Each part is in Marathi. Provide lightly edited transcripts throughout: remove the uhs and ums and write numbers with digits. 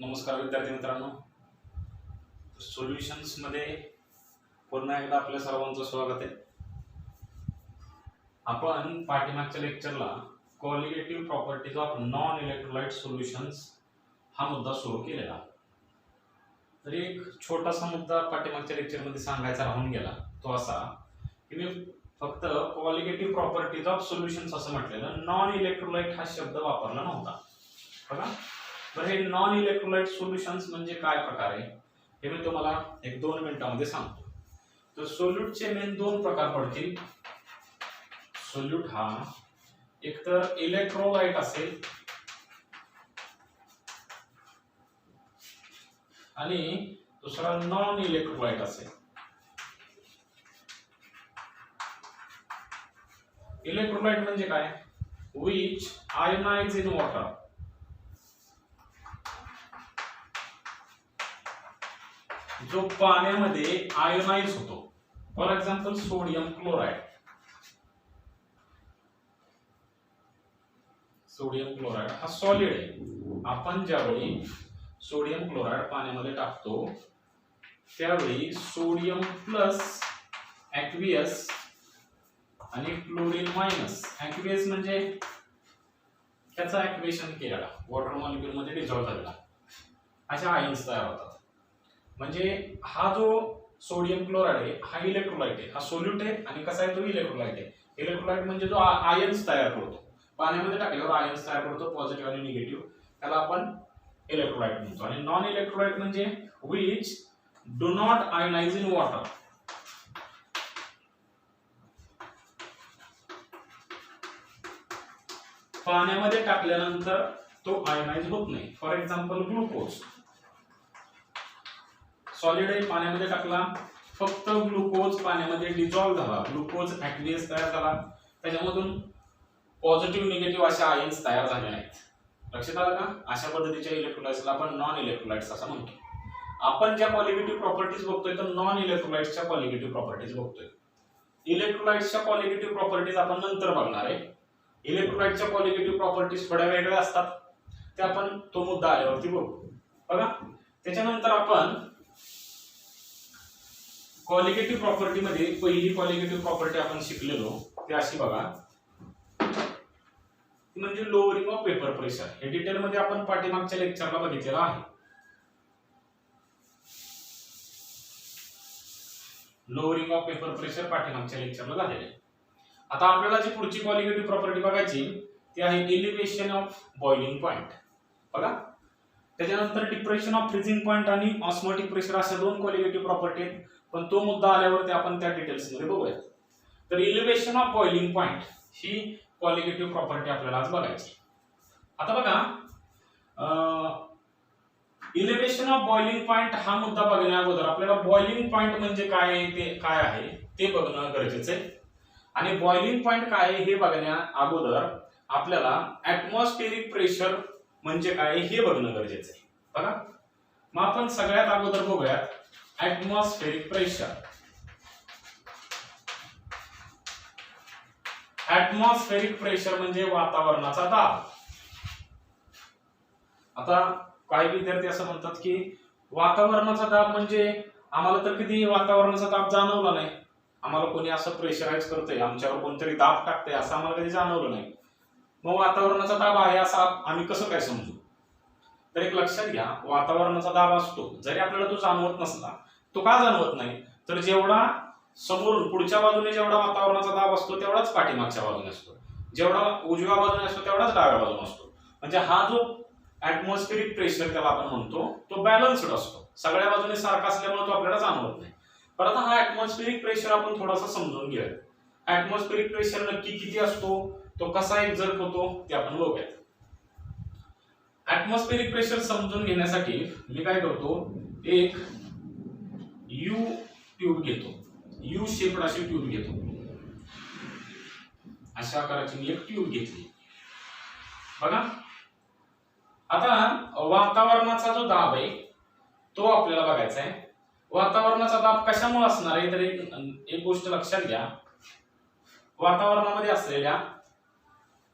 नमस्कार विद्यार्थी मित्रांनो, सोल्युशन्स मध्ये पुन्हा एकदा आपल्या सर्वांचं स्वागत आहे. आपण पाठीमागच्या लेक्चरला qualitative properties of non electrolyte solutions हा मुद्दा सुरू केलेला. तर एक छोटासा मुद्दा पाठीमागच्या लेक्चर मध्ये सांगायचा राहून गेला, तो असा की मी फक्त क्वालिटेटिव्ह प्रॉपर्टीज ऑफ सोल्युशन्स असं म्हटलेलं, नॉन इलेक्ट्रोलाइट हा शब्द वापरला नव्हता. बघा, तर हे नॉन इलेक्ट्रोलाइट सोल्युशन्स म्हणजे काय प्रकार आहे हे मी तुम्हाला 1-2 मिनिटांमध्ये सांगतो. तर सोल्यूटचे मेन 2 प्रकार पडतील. सोल्यूट हा एकतर इलेक्ट्रोलाइट असेल आणि दुसरा नॉन इलेक्ट्रोलाइट असेल. इलेक्ट्रोलाइट म्हणजे काय? Which ionise in water. जो पाण्यामध्ये आयोनाइज होतो. For example sodium chloride. Sodium chloride हा सॉलिड आहे. आपण ज्यावेळी सोडियम क्लोराइड पाण्यामध्ये टाकतो त्यावेळी सोडियम प्लस ॲक्वियस आणि क्लोरीन मायनस. ॲक्वियस म्हणजे त्याचा ॲक्टिवेशन केलेला वॉटर मॉलिक्यूल मध्ये डिझॉल्व झालेला अशा आयन्स तयार होतात. म्हणजे हा जो सोडियम क्लोराइड आहे हा इलेक्ट्रोलाइट आहे, हा सोल्यूट आहे आणि कसा आहे तो इलेक्ट्रोलाइट आहे. इलेक्ट्रोलाइट म्हणजे जो आयन्स तयार करतो, पाण्यामध्ये टाकल्यावर आयन्स तयार करतो पॉझिटिव्ह आणि निगेटिव्ह, त्याला आपण इलेक्ट्रोलाइट म्हणतो. आणि नॉन इलेक्ट्रोलाइट म्हणजे which do not ionise in water. पाण्यामध्ये टाकल्यानंतर तो आयोनाइज होत नाही. For example glucose. सॉलिड आहे, पाण्यामध्ये टाकला, फक्त ग्लुकोज पाण्यामध्ये डिझॉल्व झाला, ग्लुकोज ॲक्वियस तयार झाला, त्याच्यामधून पॉझिटिव्ह निगेटिव्ह अशा आयन्स तयार झाले नाहीत. लक्षात आलं का? अशा पद्धतीच्या इलेक्ट्रोलाइट्सला आपण नॉन इलेक्ट्रोलाइट्स असं म्हणतो. आपण ज्या क्वालिटेटिव्ह प्रॉपर्टीज बघतोय तर नॉन इलेक्ट्रोलाइट्सच्या क्वालिटेटिव्ह प्रॉपर्टीज बघतोय. इलेक्ट्रोलाइट्सच्या क्वालिटेटिव्ह प्रॉपर्टीज आपण नंतर बघणार आहे. इलेक्ट्रोलाइटच्या क्वालिटेटिव्ह प्रॉपर्टीज थोड्या वेगळ्या असतात, ते आपण तो मुद्दा आल्यावरती बघू. बघा, त्याच्यानंतर आपण क्वालिटेटिव्ह प्रॉपर्टी मध्ये पहिली क्वालिटेटिव्ह प्रॉपर्टी आपण शिकलेलो ती अशी बघा, म्हणजे लोअरिंग ऑफ वेपर प्रेशर. हे डिटेल मध्ये आपण पाठीमागच्या लेक्चरला बघितलेलं आहे. लोअरिंग ऑफ वेपर प्रेशर पाठीमागच्या लेक्चरला झालेले. आता आपल्याला जी पुढची क्वालिटेटिव्ह प्रॉपर्टी बघायची ती आहे एलिव्हेशन ऑफ बॉइलिंग पॉइंट. बघा, त्याच्यानंतर डिप्रेशन ऑफ फ्रीजिंग पॉइंट आणि ऑस्मोटिक प्रेशर अशा 2 क्वालिटेटिव्ह प्रॉपर्टी आहेत, पण तो मुद्दा आल्यावरती आपण त्या डिटेल्स मध्ये बघूया. तर elevation of boiling point he qualitative property आपल्याला आज बघायची. आता बघा, एलिव्हेशन ऑफ बॉइलिंग पॉइंट हा मुद्दा बघण्या अगोदर आपल्याला बॉइलिंग पॉइंट म्हणजे काय आहे ते बघणं गरजेचं आहे. आणि बॉइलिंग पॉइंट काय आहे हे बघण्या अगोदर आपल्याला ऍटमॉस्फेरिक प्रेशर म्हणजे काय हे बघणं गरजेचं आहे. बघा, मग आपण सगळ्यात अगोदर बघूयात ऍटमॉस्फेरिक प्रेशर. ऍटमॉस्फेरिक प्रेशर म्हणजे वातावरणाचा दाब. आता काही विद्यार्थी असं म्हणतात की वातावरणाचा दाब म्हणजे आम्हाला तर कधी वातावरणाचा दाब जाणवला नाही, आम्हाला कोणी असं प्रेशराईज करतंय, आमच्यावर कोणतरी दाब टाकतंय असं आम्हाला कधी जाणवलं नाही, मग वातावरणाचा दाब आहे असं आम्ही कसं काय समजू? तर एक लक्षात घ्या, वातावरणाचा दाब असतो, जरी आपल्याला तो जाणवत नसला, तो का जाणवत नाही तर जेवढा समोरून पुढच्या बाजूने जेवढा वातावरणाचा दाब असतो तेवढाच पाठीमागच्या बाजूने असतो, जेवढा उजव्या बाजूने असतो तेवढाच डाव्या बाजूने असतो. म्हणजे हा जो ऍटमॉस्फेरिक प्रेशर त्याला आपण म्हणतो तो बॅलन्स्ड असतो, सगळ्या बाजूने सारखा असल्यामुळे तो आपल्याला जाणवत नाही. पण आता हा ऍटमॉस्फेरिक प्रेशर आपण थोडासा समजून घेऊया. ऍटमॉस्फेरिक प्रेशर नक्की किती असतो, तो कसा एक्झर्ट होतो ते आपण बघूयात. ऍटमॉस्फेरिक प्रेशर समजून घेण्यासाठी मी काय करतो, एक यू ट्यूब घेतो, यू शेप्ड अशी ट्यूब घेतो, अशा आकाराची मी एक ट्यूब घेतली. बघा, आता वातावरणाचा जो दाब आहे तो आपल्याला बघायचा आहे. वातावरणाचा दाब कशामुळे असणार आहे तर एक गोष्ट लक्षात घ्या, वातावरणामध्ये असलेल्या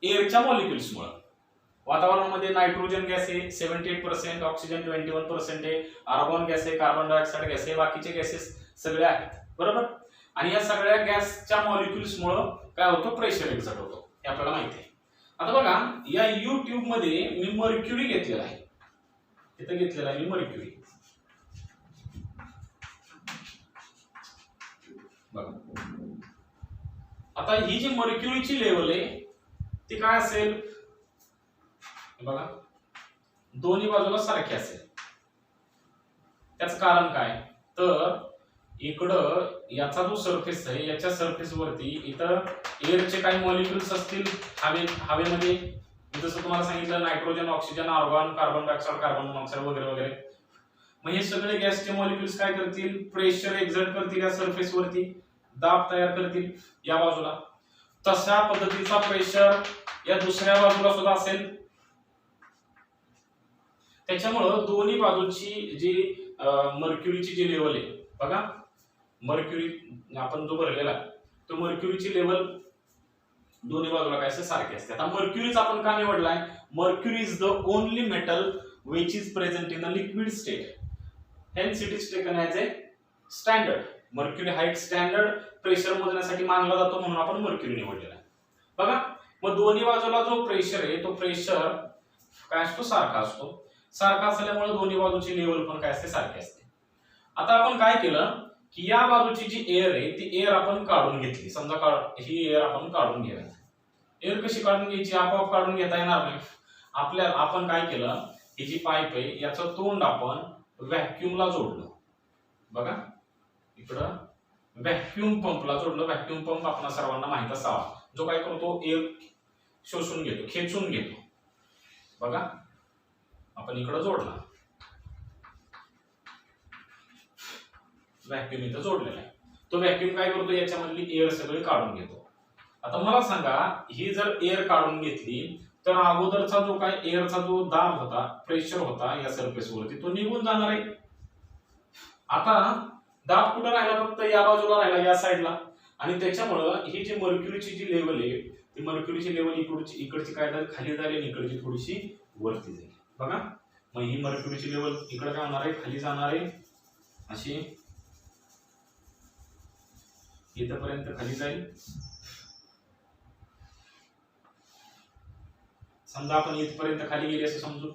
एअरच्या मॉलिक्युल्समुळे. वातावरणामध्ये नायट्रोजन गॅस आहे 78%, ऑक्सिजन 21% आहे, आर्गॉन गॅस आहे, कार्बन डायऑक्साइड गॅस आहे, बाकीचे गॅसेस सगळे आहेत बरोबर. आणि या सगळ्या गॅसच्या मॉलिक्युल्स मुळे काय होतं, प्रेशर एक्झर्ट होतो हे आपल्याला माहिती आहे. आता बघा या यू ट्यूब मध्ये मी मर्क्युरी घेतलेला आहे, इथं घेतलेला आहे मी मर्क्युरी बघा. आता ही जी मर्क्युरीची लेवल आहे ती काय असेल बघा, दोन्ही बाजूला सारखी असेल. त्याचं कारण काय, तर इकडं याचा जो सरफेस आहे याच्या सरफेस वरती इथं एअरचे काही मॉलिक्युल्स असतील हवेमध्ये, जसं तुम्हाला सांगितलं nitrogen, oxygen, argon, carbon dioxide, carbon monoxide वगैरे वगैरे. मग हे सगळे गॅसचे मॉलिक्युल्स काय करतील, प्रेशर एक्झर्ट करतील या सरफेस वरती, दाब तयार करतील या बाजूला. तशा पद्धतीचा प्रेशर या दुसऱ्या बाजूला सुद्धा असेल. त्याच्यामुळं दोन्ही बाजूची जी मर्क्युरीची जी लेवल आहे बघा, मर्क्युरी आपण जो भरलेला तो मर्क्युरीची लेवल दोन्ही बाजूला काय सारखी असते. आता मर्क्युरीच आपण का निवडलाय, mercury is the only metal which is present in a liquid state, hence it is taken as a standard. Mercury हा एक स्टँडर्ड प्रेशर मोजण्यासाठी मानला जातो म्हणून आपण मर्क्युरी निवडलेला आहे बघा. मग दोन्ही बाजूला जो प्रेशर आहे तो प्रेशर काय असतो, सारखा असतो. सारखा असल्यामुळे दोन्ही बाजूची लेवल पण काय असते, सारखी असते. आता आपण काय केलं की या बाजूची जी एअर आहे ती एअर आपण काढून घेतली. समजा ही एअर आपण काढून घ्यायची. एअर कशी काढून घ्यायची, आपोआप काढून घेता येणार नाही. आपण काय केलं, ही जी पाईप आहे याचं तोंड आपण व्हॅक्यूमला जोडलं बघा, इकडं व्हॅक्यूम पंपला जोडलं. व्हॅक्यूम पंप आपल्या सर्वांना माहित असावा, जो काय करतो एअर शोषून घेतो, खेचून घेतो बघा. आपण इकडं जोडला, व्हॅक्यूम इथं जोडलेला आहे. तो व्हॅक्यूम काय करतो, याच्यामधली एअर सगळी काढून घेतो. आता मला सांगा, ही जर एअर काढून घेतली तर अगोदरचा जो काय एअरचा जो दाब होता, प्रेशर होता या सरफेस वरती, तो निघून जाणार आहे. आता दाब कुठं राहिला, फक्त या बाजूला राहिला, या साईडला. आणि त्याच्यामुळं ही जी मर्क्युरीची जी लेवल आहे ती मर्क्युरीची लेवल इकडची काय झाली, खाली झाली आणि इकडची थोडीशी वरती झाली बघा. मग ही मर्क्युरीची लेवल इकडे काय होणार आहे, खाली जाणार आहे, अशी इथपर्यंत खाली जाईल. समजा आपण इथपर्यंत खाली गेली असं समजू,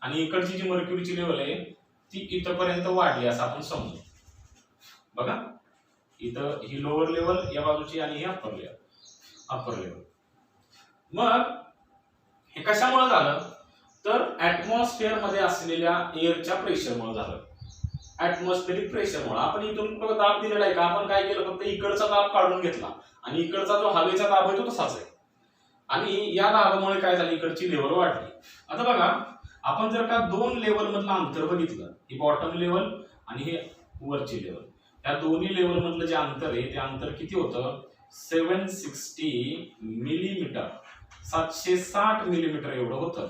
आणि इकडची जी मर्क्युरीची लेवल आहे ती इथपर्यंत वाढली असं आपण समजू बघा. इथं ही लोअर लेवल या बाजूची आणि ही अप्पर लेवल. मग हे कशामुळे झालं, तर ऍटमॉस्फिअर मध्ये असलेल्या एअरच्या प्रेशरमुळे झालं. ऍटमॉस्फेरिक प्रेशरमुळे. आपण इथून दाब दिलेला आहे का, आपण काय केलं, फक्त इकडचा दाब काढून घेतला आणि इकडचा जो हवेचा दाब आहे तो तसाच आहे. आणि या दाबामुळे काय झालं, इकडची लेवल वाढली. आता बघा, आपण जर का दोन लेवल मधलं अंतर बघितलं, ही बॉटम लेवल आणि हे वरची लेवल, या दोन्ही लेवल मधलं जे अंतर आहे ते अंतर किती होतं, 760 मिलीमीटर, 760 मिलीमीटर एवढं होतं.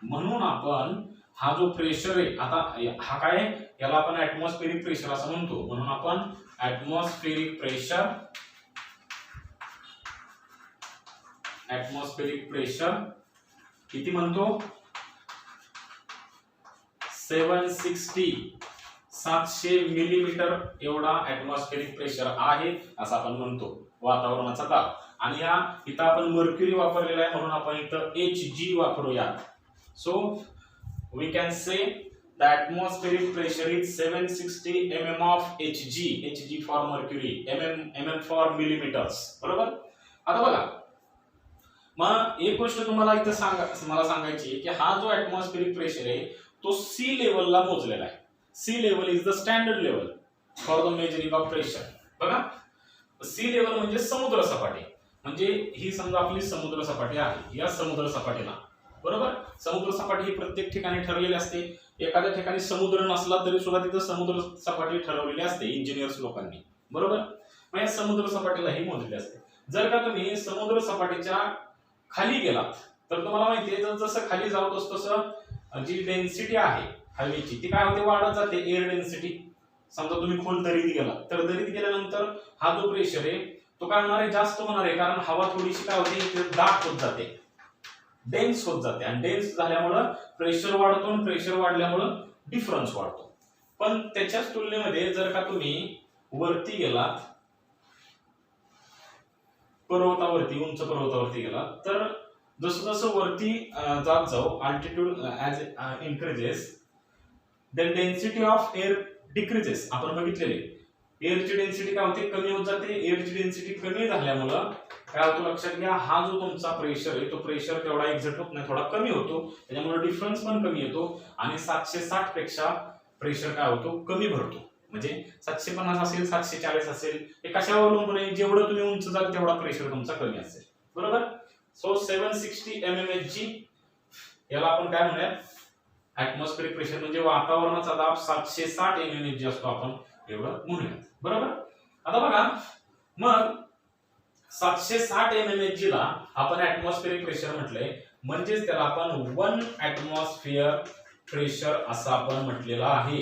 म्हणून आपण हा जो प्रेशर आहे, आता हा काय, याला आपण ऍटमॉस्फेरिक प्रेशर असं म्हणतो. म्हणून आपण ऍटमॉस्फेरिक प्रेशर किती म्हणतो, 700 मिलीमीटर एवढा ऍटमॉस्फेरिक प्रेशर आहे असं आपण म्हणतो, वातावरणाचा दाब. आणि इथं आपण मर्क्युरी वापरलेला आहे म्हणून आपण इथं Hg वापरूया. So we can say the atmospheric pressure is 760 mm of Hg for mercury, mm for millimeters. बरोबर. आता बघा, मग एक गोष्ट तुम्हाला इथं मला सांगायची की हा जो ऍटमॉस्फेरिक प्रेशर आहे तो सी लेवलला मोजलेला आहे. Sea level is the standard level for the measuring of pressure. बघा, सी लेवल म्हणजे समुद्र सपाटी. म्हणजे ही समजा आपली समुद्र सपाटी आहे, या समुद्र सपाटीला बरोबर, समुद्र सपाटी ही प्रत्येक ठिकाणी ठरलेली असते. एखाद्या ठिकाणी समुद्र नसला तरी सुद्धा तिथं समुद्र सपाटी ठरवलेली असते इंजिनियर्स लोकांनी बरोबर. मग या समुद्र सपाटीला ही मोजलेली असते. जर का तुम्ही समुद्र सपाटीच्या खाली गेलात तर तुम्हाला माहिती आहे, जसं खाली जाऊ तसं जी डेन्सिटी आहे हवेची ती काय होते, वाढत जाते. Air density. समजा तुम्ही खोल दरीत गेला तर दरीत गेल्यानंतर हा जो प्रेशर आहे तो काय होणार आहे, जास्त होणार आहे. कारण हवा थोडीशी काय होते, दाब होत जाते. डेन्स होत जाते आणि डेन्स झाल्यामुळं प्रेशर वाढतो आणि प्रेशर वाढल्यामुळं डिफरन्स वाढतो. पण त्याच्याच तुलनेमध्ये जर का तुम्ही वरती गेलात, पर्वतावरती, उंच पर्वतावरती गेला, तर जसं जसं वरती जात जाऊ, altitude as increases, the density of air decreases. आपण बघितलेले एअरची डेन्सिटी काय होते, कमी होत जाते. एअरची डेन्सिटी कमी झाल्यामुळं काय होतं लक्षात घ्या, हा जो तुमचा प्रेशर आहे तो प्रेशर तेवढा एक्झर्ट होत नाही, थोडा कमी होतो. त्याच्यामुळे डिफरन्स पण कमी येतो आणि 760 पेक्षा प्रेशर काय होतो, कमी भरतो. म्हणजे 750 असेल, 740 असेल, हे कशावर अवलंबून आहे, जेवढं तुम्ही उंच जाल तेवढा प्रेशर तुमचा कमी असेल. बरोबर. सो 760 mmHg याला आपण काय म्हणूया, ऍटमॉस्फेरिक प्रेशर म्हणजे वातावरणाचा दाब 760 mmHg असतो, आपण एवढं म्हणूयात. बरोबर. आता बघा, मग 760 mmHg ला आपण ऍटमॉस्फेरिक प्रेशर म्हटलंय, म्हणजेच त्याला आपण 1 ऍटमॉस्फिअर प्रेशर असं आपण म्हटलेलं आहे.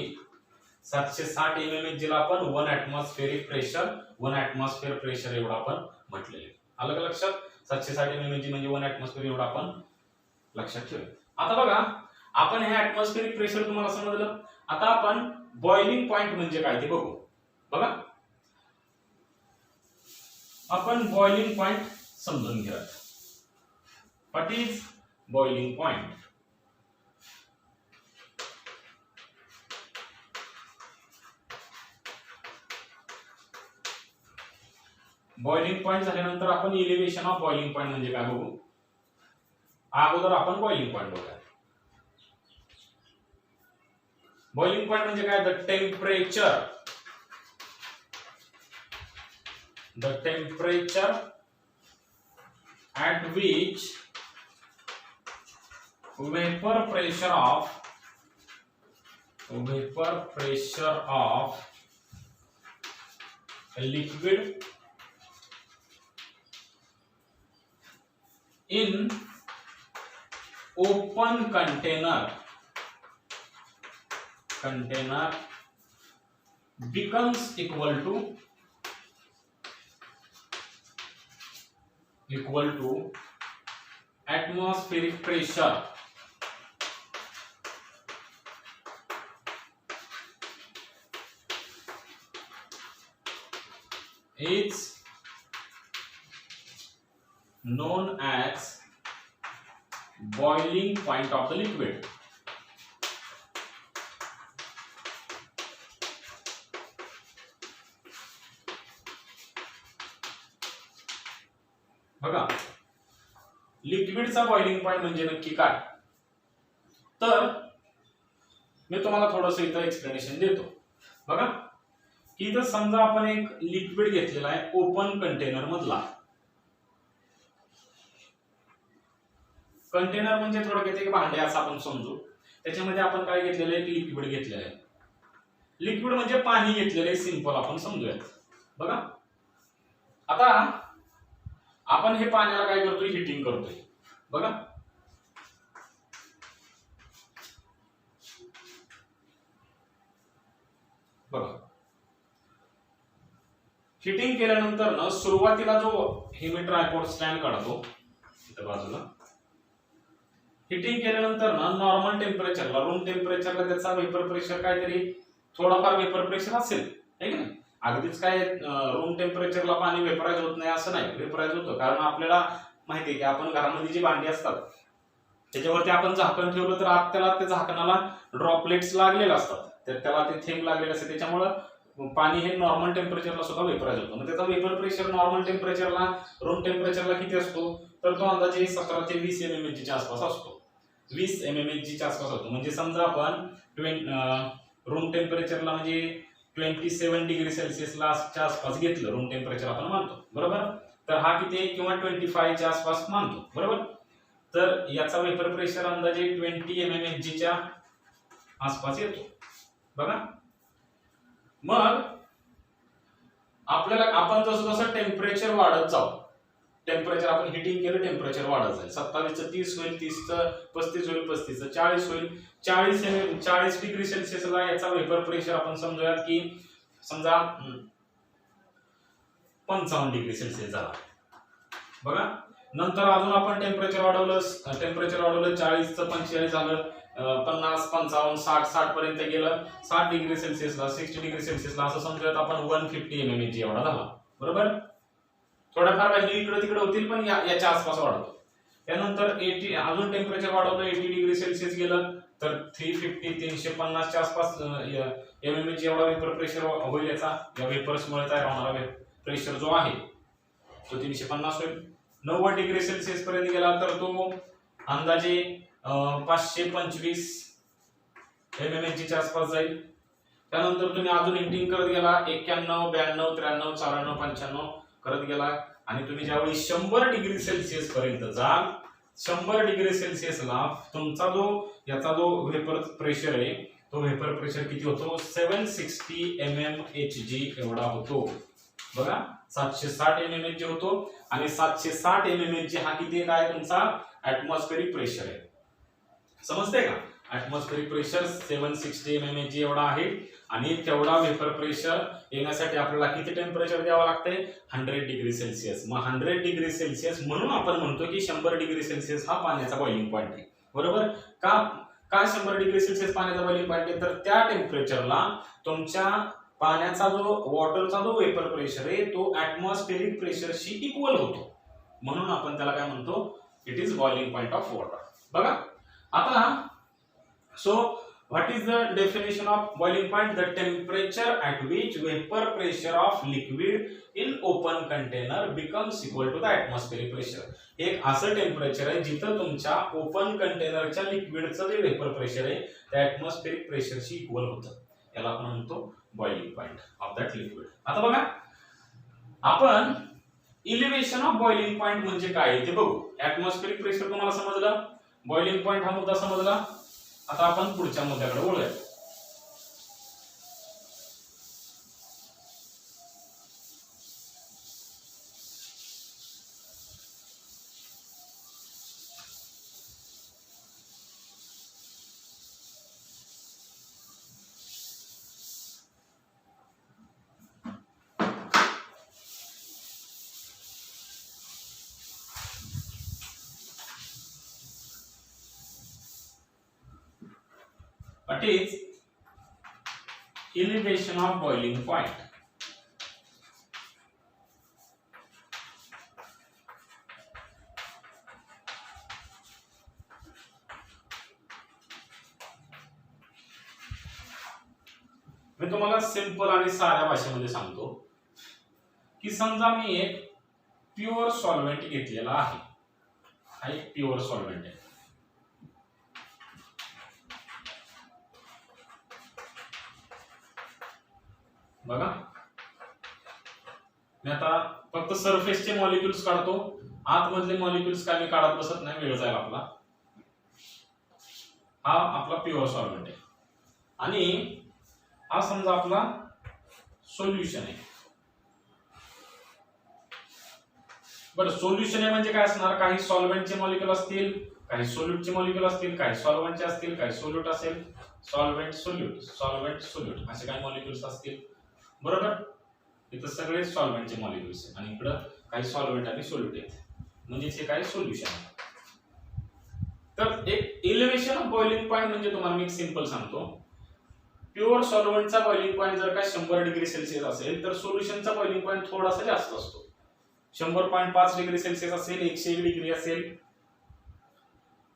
760 mmHg ला आपण 1 ऍटमॉस्फेरिक प्रेशर, 1 ऍटमॉस्फिअर प्रेशर एवढं आपण म्हटलेलं आहे. आलं का लक्षात? 760 mmHg म्हणजे 1 ऍटमॉस्फिअर एवढं आपण लक्षात ठेवूया. आता बघा, आपण हे ऍटमॉस्फेरिक प्रेशर तुम्हाला समजलं. आता आपण बॉइलिंग पॉइंट म्हणजे काय ते बघू. बघा, आपण बॉइलिंग पॉइंट समजून घ्या. What is boiling point? Boiling point झाल्यानंतर आपण इलेव्हेशन ऑफ बॉइलिंग पॉइंट म्हणजे काय बघू. अगोदर आपण बॉइलिंग पॉइंट बघूया. बॉइलिंग पॉइंट म्हणजे काय, the temperature at which vapor pressure of a liquid in open container becomes equal to atmospheric pressure is known as boiling point of the liquid. बघा, लिक्विडचा बॉइलिंग पॉइंट म्हणजे नक्की काय, तर मी तुम्हाला थोडंसं इथं एक्सप्लेनेशन देतो. बघा, की इथं समजा आपण एक लिक्विड घेतलेला आहे ओपन कंटेनर मधला. कंटेनर म्हणजे थोडक्यात एक भांडे असं आपण समजू. त्याच्यामध्ये आपण काय घेतलेलं आहे, लिक्विड घेतलेलं आहे. लिक्विड म्हणजे पाणी घेतलेलं आहे, सिंपल आपण समजूयात. बघा, आता आपण हे पाण्याला काय करतोय, हिटिंग करतोय. बघा, हिटिंग केल्यानंतर ना सुरुवातीला जो हिमी ट्रायपॉड स्टँड काढतो इथं बाजूला, हिटिंग केल्यानंतर ना नॉर्मल टेम्परेचरला, रूम टेम्परेचरला त्याचा वेपर प्रेशर काहीतरी थोडाफार वेपर प्रेशर असेल, आहे की नाही. अगदीच काय रूम टेम्परेचरला पाणी वेपराईज होत नाही असं नाही, वेपराईज होतं. कारण आपल्याला माहिती आहे की आपण घरामध्ये जी भांडी असतात त्याच्यावरती आपण झाकण ठेवलं तर आत त्याला त्या झाकणाला ड्रॉपलेट्स लागलेले असतात, तर त्याला ते थेंब लागलेले असते. त्याच्यामुळं पाणी हे नॉर्मल टेम्परेचरला सुद्धा वेपराईज होतं. मग त्याचा वेपर प्रेशर नॉर्मल टेम्परेचरला, रूम टेम्परेचरला किती असतो, तर तो अंदाजे 17 ते 20 mmHg च्या आसपास असतो. 20 mmHg च्या आसपास होतो. म्हणजे समजा आपण रूम टेम्परेचरला म्हणजे 27 डिग्री सेल्सिअसला च्या आसपास घेतलं, रूम टेम्परेचर आपण मानतो. बरोबर. तर हा किती आहे, किंवा 25 च्या आसपास मानतो. बरोबर. तर याचा वेपर प्रेशर अंदाजे 20 mmHg च्या आसपास येतो. बघा, मग आपल्याला आपण जसं जसं टेम्परेचर वाढत जाऊ, टेम्परेचर आपण हिटिंग केलं, टेम्परेचर वाढत जाईल. 27 चं 30 होईल, 30 चं 35 होईल, 35 चं 40 होईल. 40 डिग्री सेल्सिअसला याचा वेपर प्रेशर आपण समजूयात की समजा 55 डिग्री सेल्सिअस झाला. बघा, नंतर अजून आपण टेम्परेचर वाढवलं 40 चं 45 झालं, 50 55 60 60 पर्यंत गेलं, 60 डिग्री सेल्सिअसला 60 डिग्री सेल्सिअसला असं समजूयात आपण 150 mmHg एवढा झाला. बरोबर. थोड्याफार व्हॅल्यू इकडे तिकडे होतील पण याच्या आसपास वाढतो. त्यानंतर 80 अजून टेम्परेचर वाढवलं, 80 डिग्री सेल्सिअस गेलं तर 350 350 च्या आसपास mmHg एवढा वेपर प्रेशर होईल. या वेपर्समुळे तयार होणारा प्रेशर जो आहे तो 350 होईल. 90 डिग्री सेल्सिअस पर्यंत गेला तर तो अंदाजे 525 mmHg च्या आसपास जाईल. त्यानंतर तुम्ही अजून हिटिंग करत गेला 91 92 93 94 95 करत गेला आणि तुम्ही ज्यावेळी 100 डिग्री सेल्सिअस पर्यंत जाल, 100 डिग्री सेल्सिअसला तुमचा याचा जो वेपर प्रेशर आहे तो वेपर प्रेशर किती होतो 760 mmHg एवढा होतो. बघा 760 mmHg होतो आणि 760 mmHg हा किती काय तुमचा ऍटमॉस्फेरिक प्रेशर आहे. समजते का? ऍटमॉस्फेरिक प्रेशर 760 mmHg एवढा आहे आणि तेवढा वेपर प्रेशर येण्यासाठी आपल्याला किती टेम्परेचर द्यावं लागते 100 डिग्री सेल्सिअस. मग 100 डिग्री सेल्सिअस म्हणून आपण म्हणतो की 100 डिग्री सेल्सिअस हा पाण्याचा बॉइलिंग पॉइंट आहे. बरोबर. का 100 डिग्री सेल्सिअस पाण्याचा बॉइलिंग पॉइंट आहे तर त्या टेम्परेचरला तुमच्या पाण्याचा जो वॉटरचा जो वेपर प्रेशर आहे तो ऍटमॉस्फेरिक प्रेशरशी इक्वल होतो, म्हणून आपण त्याला काय म्हणतो it is boiling point of water. बघा आता so what is the definition of boiling point? The temperature at which vapor pressure of liquid in open container becomes equal to the atmospheric pressure. एक असं टेम्परेचर आहे जिथं तुमच्या ओपन कंटेनरच्या लिक्विडचं जे वेपर प्रेशर आहे त्या ऍटमॉस्फेरिक प्रेशरशी इक्वल होतं. याला आपण म्हणतो boiling point of that liquid. आता बघा आपण इलिव्हेशन ऑफ बॉइलिंग पॉइंट म्हणजे काय ते बघू. ऍटमॉस्फेरिक प्रेशर तुम्हाला समजलं, बॉइलिंग पॉइंट हा मुद्दा समजला. आता आपण पुढच्या मुद्द्याकडे वळूया. What is elevation of boiling point? मी तुम्हाला सिंपल आणि साध्या भाषेमध्ये सांगतो की समजा मी एक प्युअर सॉल्व्हेंट घेतलेला आहे. हा एक प्युअर सॉल्व्हेंट आहे. बघा मी आता फक्त सरफेसचे मॉलिक्युल्स काढतो, आतमधले मॉलिक्युल्स काय मी काढत बसत नाही, वेळ जाईल आपला. हा आपला प्युअर सॉल्व्हेंट आहे आणि हा समजा आपला सोल्युशन आहे. बरं सोल्युशन आहे म्हणजे काय असणार, काही सॉल्व्हेंटचे मॉलिक्युल असतील, काही सोल्यूटचे मॉलिक्युल असतील, काही सॉल्व्हेंटचे असतील, काही सोल्यूट असेल, सॉल्व्हेंट सोल्यूट असे काही मॉलिक्युल्स असतील. बरोबर. इथं सगळे सॉल्व्हेंटचे मॉलिक्युल्स आहेत आणि इकडं काही सॉल्व्हेंट आणि सोल्यूट आहेत, म्हणजे हे काय सोल्युशन आहे. तर एक इलेव्हेशन ऑफ बॉइलिंग पॉइंट म्हणजे तुम्हाला मी सिंपल सांगतो. प्युअर सॉल्व्हेंटचा बॉइलिंग पॉइंट जर का 100 डिग्री सेल्सिअस असेल तर सोल्युशनचा बॉइलिंग पॉइंट थोडासा जास्त असतो. 100.5 डिग्री सेल्सिअस असेल, 101 डिग्री असेल.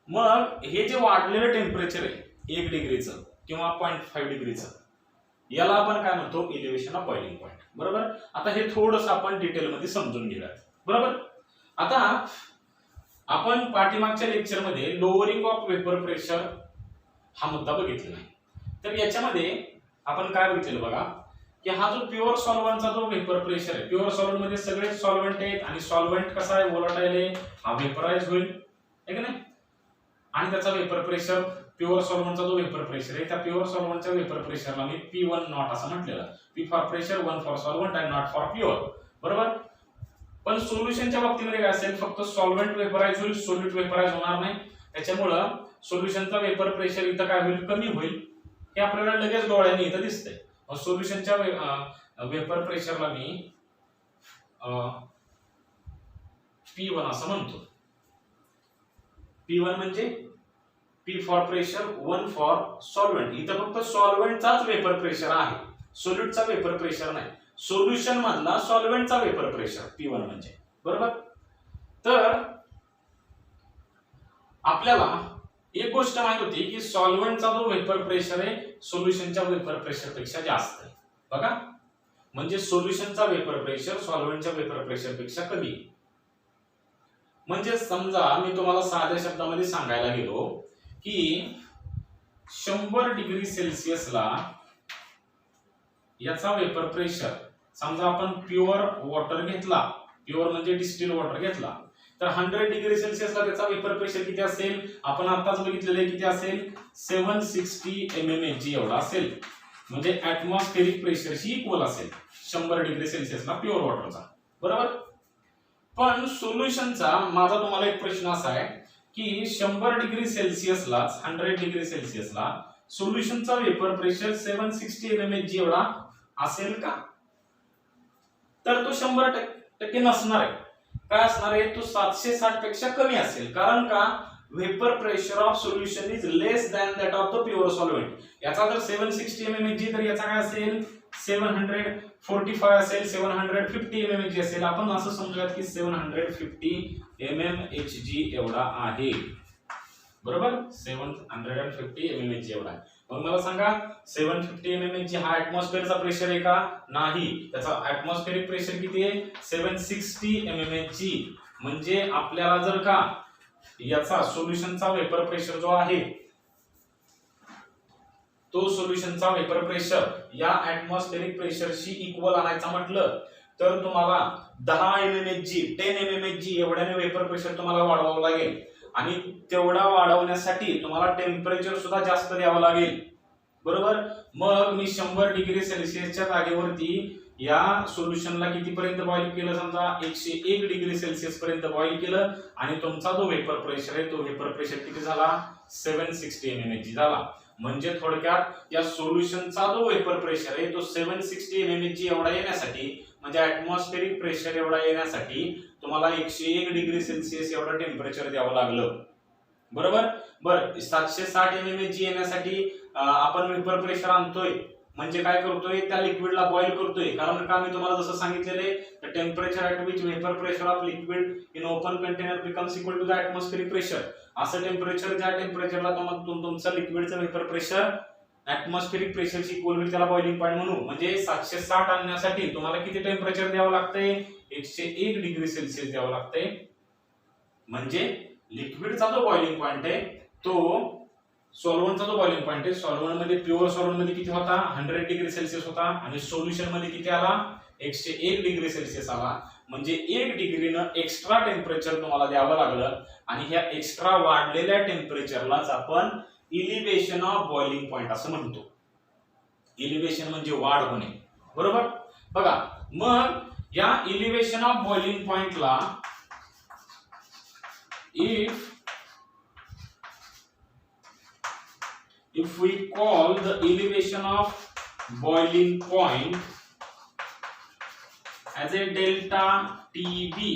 मग हे जे वाढलेलं टेम्परेचर आहे 1 डिग्रीचं किंवा 0.5 डिग्रीचं याला आपण काय म्हणतो इलेव्हेशन ऑफ बॉइलिंग पॉइंट. बरोबर. आता हे थोडंसं आपण डिटेल मध्ये समजून घेऊया. बरोबर. आता आपण पाठीमागच्या लेक्चर मध्ये लोअरिंग ऑफ वेपर प्रेशर हा मुद्दा बघितला नाही. तर याच्यामध्ये आपण काय बघितलं बघा की हा जो प्युअर सॉल्व्हेंटचा जो वेपर प्रेशर आहे, प्युअर सॉल्व्हेंट मध्ये सगळे सॉल्व्हेंट आहेत आणि सॉल्व्हेंट कसा आहे व्होलाटाईल आहे, हा वेपराइज होईल आहे की नाही, आणि त्याचा वेपर प्रेशर प्युअर सॉल्व्हेंटचा जो वेपर प्रेशर आहे त्या प्युअर सॉल्व्हेंटच्या वेपर प्रेशरला मी P1 नॉट असं म्हटलेलं. P for pressure, 1 for solvent and naught for pure. बरोबर. पण सोल्युशनच्या बाबतीमध्ये काय असेल, फक्त सॉल्व्हेंट वेपराइज होईल, सोल्यूट वेपराइज होणार नाही. त्याच्यामुळं सोल्युशनचा वेपर प्रेशर इथं काय होईल, कमी होईल. हे आपल्याला लगेच डोळ्यांनी इथं दिसतंय. सोल्युशनच्या वेपर प्रेशरला मी P1 असं म्हणतो. P1 म्हणजे P for pressure, 1 for solvent. इथं फक्त सॉल्व्हेंटचाच वेपर प्रेशर आहे, सोल्यूटचा वेपर प्रेशर नाही. सोल्युशन मधला सॉल्व्हेंटचा वेपर प्रेशर P1 म्हणजे. बरोबर. तर आपल्याला एक गोष्ट माहित होती की सॉल्व्हेंटचा जो वेपर प्रेशर आहे सोल्युशनच्या वेपर प्रेशर पेक्षा जास्त आहे. बघा, म्हणजे सोल्युशनचा वेपर प्रेशर सॉल्व्हेंटच्या वेपर प्रेशर पेक्षा कमी आहे. म्हणजे समजा मी तुम्हाला साध्या शब्दामध्ये सांगायला गेलो की 100 डिग्री सेल्सिअसला याचा वेपर प्रेशर, समजा आपण प्युअर वॉटर घेतला, प्युअर म्हणजे डिस्टिल वॉटर घेतला, तर 100 डिग्री सेल्सिअसला त्याचा वेपर प्रेशर किती असेल? आपण आताच बघितलेले किती असेल? 760 mmHg एवढा असेल. म्हणजे ऍटमॉस्फेरिक प्रेशरशी इक्वल असेल 100 डिग्री सेल्सिअसला प्युअर वॉटरचा. बरोबर. पण सोल्युशनचा माझा तुम्हाला एक प्रश्न असा आहे की 100 डिग्री सेल्सिअसला 100 डिग्री सेल्सिअसला सोल्युशनचा वेपर प्रेशर 760 mmHg एवढा असेल का? तर तो 100% नसणार आहे. काय असणार आहे? तो 760 पेक्षा कमी असेल. कारण का? Vapour pressure of solution is less than that of the pure solvent. याचा जर 760 mmHg तर याचा काय असेल? 745 असेल, 750 mmHg असेल. आपण असं समजूयात की 750 mmHg एवढा आहे. बरोबर. 750 mmHg एवढा आहे. मग मला सांगा 750 mmHg हा ऍटमॉस्फेअरचा प्रेशर आहे का? नाही. त्याचा ऍटमॉस्फेरिक प्रेशर किती आहे? 760 mmHg. म्हणजे आपल्याला जर का याचा सोल्युशनचा वेपर प्रेशर जो आहे तो सोल्युशनचा वेपर प्रेशर या ऍटमॉस्फेरिक प्रेशरशी इक्वल आणायचा म्हटलं तर तुम्हाला 10 mmHg 10 mmHg एवढ्याने वेपर प्रेशर तुम्हाला वाढवावं लागेल. आणि तेवढा वाढवण्यासाठी तुम्हाला टेम्परेचर सुद्धा जास्त द्यावं लागेल. बरोबर. मग मी 100 डिग्री सेल्सिअसच्या जागेवरती या सोल्युशनला कितीपर्यंत बॉईल केलं? समजा 101 डिग्री सेल्सिअस पर्यंत बॉईल केलं आणि तुमचा जो वेपर प्रेशर आहे तो वेपर प्रेशर किती झाला? 760 mmHg झाला. म्हणजे थोडक्यात या सोल्युशनचा जो वेपर प्रेशर आहे तो 760 mmHg एवढा येण्यासाठी, म्हणजे ऍटमॉस्फेरिक प्रेशर एवढा येण्यासाठी तुम्हाला 101 डिग्री सेल्सिअस एवढं टेम्परेचर द्यावं लागलं. बरोबर. बर 760 mmHg येण्यासाठी आपण वेपर प्रेशर आणतोय म्हणजे काय करतोय? त्या लिक्विडला बॉईल करतोय. कारण का? मी तुम्हाला जसं सांगितलेले the temperature at which vapour pressure of liquid in open container becomes equal to the atmospheric pressure. असं टेम्परेचर ज्या टेम्परेचरला तुमचं लिक्विडचं वेपर प्रेशर ऍटमॉस्फेरिक प्रेशरशी इक्वल होईल त्याला बॉइलिंग पॉइंट म्हणू. म्हणजे 760 आणण्यासाठी तुम्हाला किती टेम्परेचर द्यावं लागतंय? 101 डिग्री सेल्सिअस द्यावं लागतंय. म्हणजे लिक्विडचा जो बॉइलिंग पॉइंट आहे तो सॉल्व्हेंटचा जो बॉइलिंग पॉइंट आहे, सॉल्व्हेंट मध्ये प्युअर सॉल्व्हेंट मध्ये किती होता? 100 डिग्री सेल्सिअस होता. आणि सोल्युशन मध्ये किती आला? 101 डिग्री सेल्सिअस आला. म्हणजे 1 डिग्रीनं एक्स्ट्रा टेम्परेचर तुम्हाला द्यावं लागलं. आणि ह्या एक्स्ट्रा वाढलेल्या टेम्परेचरलाच आपण इलिव्हेशन ऑफ बॉइलिंग पॉइंट असं म्हणतो. इलिव्हेशन म्हणजे वाढ होणे. बरोबर. बघा, मग या इलिव्हेशन ऑफ बॉइलिंग पॉइंटला if we call the elevation of boiling point as a delta TB.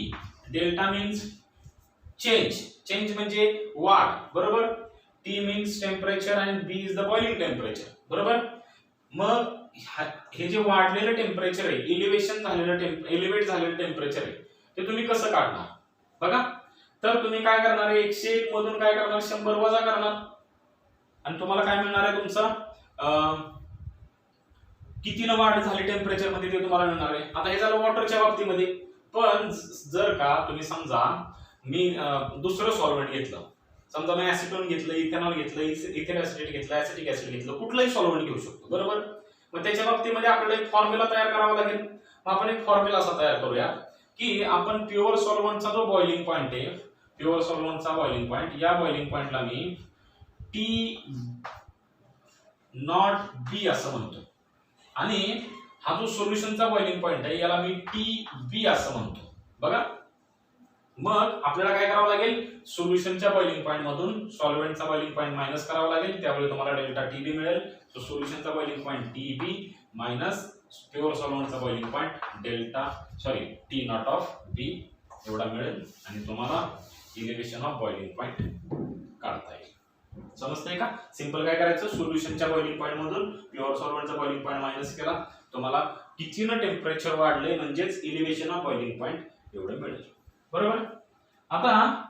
delta means change म्हणजे वाढ. बरोबर. T means temperature and B is the boiling temperature. बरोबर. मग हे जे वाढलेलं टेम्परेचर आहे, एलिव्हेट झालेलं टेम्परेचर आहे, ते तुम्ही कसं काढणार? बघा, तर तुम्ही काय करणार आहे? 101 मधून काय करणार? 100 वजा करणार आणि तुम्हाला काय मिळणार आहे? तुमचं कितीनं वाढ झाली टेम्परेचर मध्ये ते तुम्हाला मिळणार आहे. आता हे झालं वॉटरच्या बाबतीमध्ये. पण जर का तुम्ही समजा मी दुसरं सॉल्व्हेंट घेतलं, समजा मी ऍसिटोन घेतलं, इथेनॉल घेतलं, इथेन ऍसिटेट घेतलं, ऍसिटिक ऍसिड घेतलं, कुठलंही सॉल्व्हेंट घेऊ शकतो. बरोबर. मग त्याच्या बाबतीमध्ये आपल्याला एक फॉर्म्युला तयार करावा लागेल. मग आपण एक फॉर्म्युला असा तयार करूया की आपण प्युअर सॉल्व्हेंटचा जो बॉइलिंग पॉइंट आहे, प्युअर सॉल्व्हेंटचा बॉइलिंग पॉइंट, या बॉइलिंग पॉइंटला मी T नॉट बी असं म्हणतो. आणि हा जो सोल्युशनचा बॉइलिंग पॉइंट आहे याला मी TB असं म्हणतो. बघा, मग आपल्याला काय करावं लागेल? सोल्युशनच्या बॉइलिंग पॉइंट मधून सॉल्व्हेंटचा बॉइलिंग पॉइंट मायनस करावा लागेल. त्यामुळे तुम्हाला डेल्टा TB मिळेल. सो सोल्युशनचा boiling point TB minus pure सॉल्व्हेंटचा boiling point T naught of B एवढा मिळेल आणि तुम्हाला इलेव्हेशन ऑफ बॉइलिंग पॉइंट काढता येईल. समजतंय का? सिंपल काय करायचं, सोल्युशनच्या बॉइलिंग पॉइंट मधून प्युअर सॉल्व्हेंटचा बॉइलिंग पॉइंट मायनस केला, तुम्हाला कितीनं टेम्परेचर वाढले म्हणजेच इलेव्हेशन ऑफ बॉइलिंग पॉइंट एवढं मिळेल. बरोबर. आता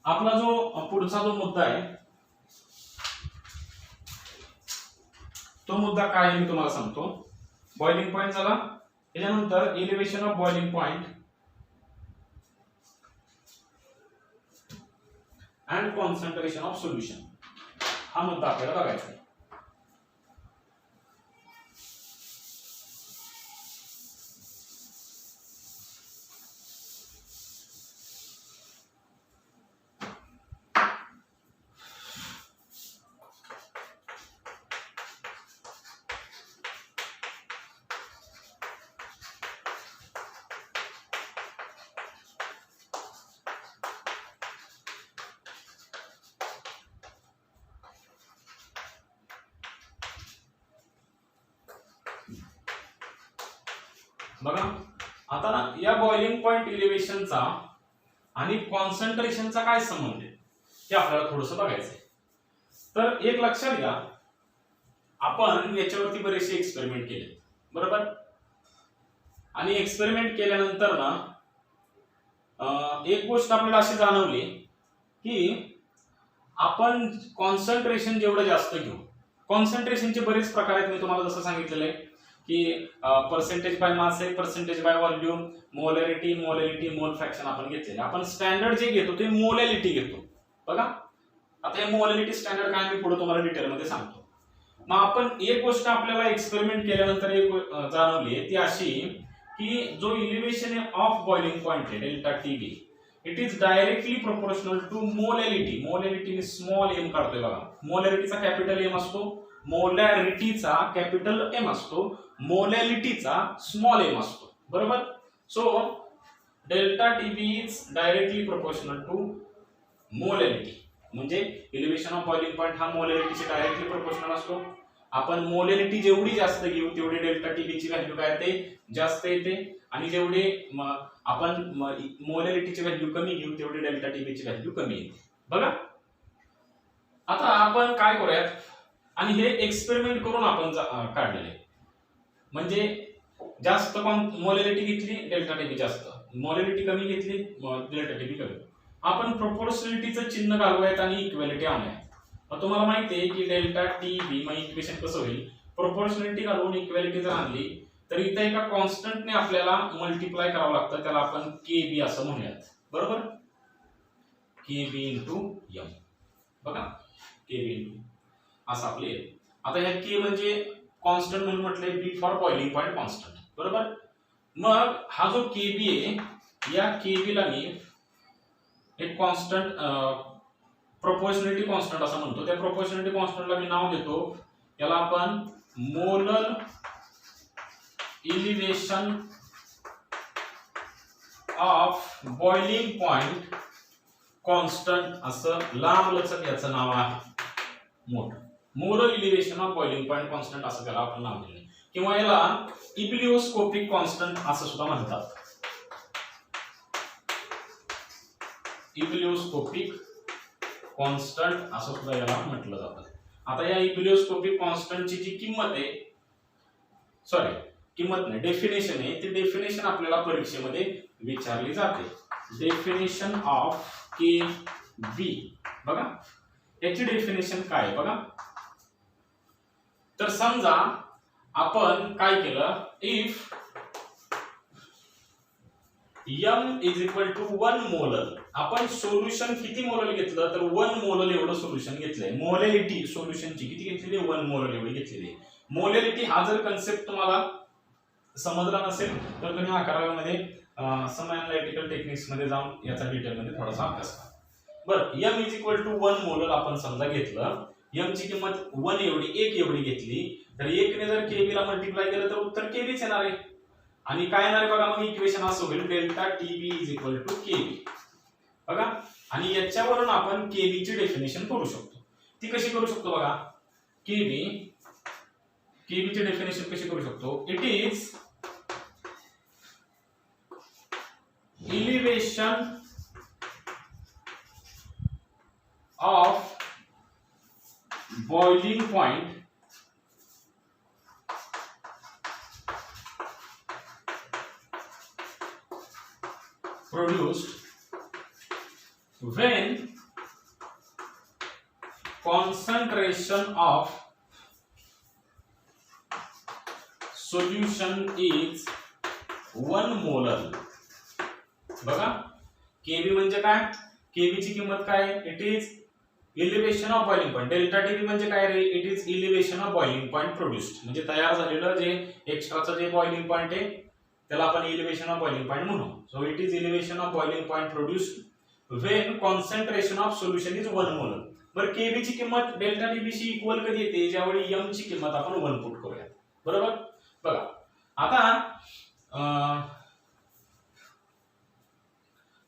आपला जो पुढचा जो मुद्दा आहे तो मुद्दा काय आहे मी तुम्हाला सांगतो. बॉइलिंग पॉइंट झाला, त्याच्यानंतर elevation of boiling point and concentration of solution हा मुद्दा आपल्याला बघायचा आहे. बघा आता ना या बॉइलिंग पॉइंट इलेव्हेशनचा आणि कॉन्सन्ट्रेशनचा काय संबंध आहे हे आपल्याला थोडंसं बघायचं आहे. तर एक लक्षात घ्या, आपण याच्यावरती बरेचसे एक्सपेरिमेंट केले. बरोबर. आणि एक्सपेरिमेंट केल्यानंतर ना एक गोष्ट आपल्याला अशी जाणवली की आपण कॉन्सन्ट्रेशन जेवढं जास्त घेऊ, कॉन्सन्ट्रेशनचे बरेच प्रकार आहेत. मी तुम्हाला जसं सांगितलेलं आहे की पर्सेंटेज बाय मास आहे, पर्सेंटेज बाय व्हॉल्यूम, मोलॅरिटी, मोल फ्रॅक्शन आपण घेतलेले. आपण स्टँडर्ड जे घेतो ते मोलॅरिटी घेतो. बघा आता हे मोलॅरिटी स्टँडर्ड काय मी पुढे तुम्हाला डिटेलमध्ये सांगतो. मग आपण एक गोष्ट आपल्याला एक्सपेरिमेंट केल्यानंतर एक जाणवली आहे ती अशी की जो इलेव्हेशन ऑफ बॉइलिंग पॉइंट आहे delta TB, it is directly proportional to molarity. Molarity मी स्मॉल एम काढतोय बघा. मोलॅरिटीचा कॅपिटल एम असतो, मोलॅरिटीचा कॅपिटल एम असतो, मोलॅलिटीचा स्मॉल एम असतो. बरोबर. So delta TB is directly proportional to molality. म्हणजे इलेव्हेशन ऑफ बॉइलिंग पॉइंट हा मोलॅरिटीशी डायरेक्टली प्रोपोर्शनल असतो. आपण मोलॅरिटी जेवढी जास्त घेऊ तेवढी डेल्टा टीबी ची व्हॅल्यू काय येते, जास्त येते. आणि जेवढे आपण मोलॅरिटीची व्हॅल्यू कमी घेऊ तेवढी डेल्टा टीबी ची व्हॅल्यू कमी येते. बघा आता आपण काय करूयात, आणि हे एक्सपेरिमेंट करून आपण काढलेले. म्हणजे जास्त मोलॅरिटी घेतली डेल्टा टीबी जास्त, मोलॅरिटी कमी घेतली डेल्टा टीबी कमी. आपण प्रोपोर्शनॅलिटीचं चिन्ह घालूयात आणि इक्वॅलिटी आणूयात. मग तुम्हाला माहिती आहे की डेल्टा टीबी मग इक्वेशन कसं होईल, प्रोपोर्शनॅलिटी घालून इक्वॅलिटी जर आणली तर इथे एका कॉन्स्टंटने आपल्याला मल्टिप्लाय करावं लागतं, त्याला आपण केबी असं म्हणूयात. बरोबर. KB into M. बघा केबी इंटू असं आपले. आता ह्या के म्हणजे कॉन्स्टंट म्हणून म्हटलंय, B for boiling point constant. बरोबर. मग हा जो केबी आहे या केबीला मी एक कॉन्स्टंट प्रोपोर्शनॅलिटी कॉन्स्टंट असं म्हणतो. त्या प्रोपोर्शनॅलिटी कॉन्स्टंटला मी नाव देतो, याला आपण molar elevation of boiling point constant असं लांब लचक याचं नाव आहे. Molar elevation of boiling point constant असं त्याला आपण नाव दिले, किंवा याला इबिलिओस्कोपिक कॉन्स्टंट असं सुद्धा म्हणतात. इबिलिओस्कोपिक कॉन्स्टंट असं सुद्धा याला म्हटलं जातं. आता या इबिलिओस्कोपिक कॉन्स्टंटची जी किंमत आहे, सॉरी किंमत नाही डेफिनेशन आहे, ती डेफिनेशन आपल्याला परीक्षेमध्ये विचारली जाते. डेफिनेशन ऑफ के बी. बघा याची डेफिनेशन काय आहे बघा. तर समजा आपण काय केलं, if m is equal to 1 molar, आपण सोल्युशन किती मोलर घेतलं तर 1 मोलर एवढं सोल्युशन घेतलंय. मोलॅरिटी सोल्युशनची किती घेतलेली, 1 मोलर एवढी घेतलेली. मोलॅरिटी हा जर कन्सेप्ट तुम्हाला समजला नसेल तर तुम्ही 11वी मध्ये सम एनालिटिकल टेक्निक्स मध्ये जाऊन याचा डिटेल मध्ये थोडासा अभ्यास करा. बरं m is equal to 1 molar आपण समजा घेतलं, m ची किंमत 1 एवढी घेतली, तर 1 ने जर kb ला मल्टिप्लाय केलं तर उत्तर kb च येणार आहे. आणि काय येणार आहे बघा, मग इक्वेशन असं होईल delta TB is equal to KB. बघा आणि याच्यावरून आपण केबी ची डेफिनेशन करू शकतो. ती कशी करू शकतो बघा, केबी ची डेफिनेशन कशी करू शकतो, it is elevation of boiling point produced when concentration of solution is 1 molar. बघा केबी म्हणजे काय, केबी ची किंमत काय, it is elevation of boiling point. Delta TB म्हणजे काय रे, it is elevation of boiling point produced, म्हणजे तयार झालेलं जे एक्स्ट्राचं जे बॉइलिंग पॉइंट आहे त्याला आपण इलेव्हेशन ऑफ बॉइलिंग पॉइंट म्हणू. So it is elevation of boiling point produced when concentration of solution is 1 molar. बरं केबी ची किंमत डेल्टा टीबी शी इक्वल कधी येते, ज्यावेळी एम ची किंमत आपण 1 पुट करूया. बरोबर. बघा आता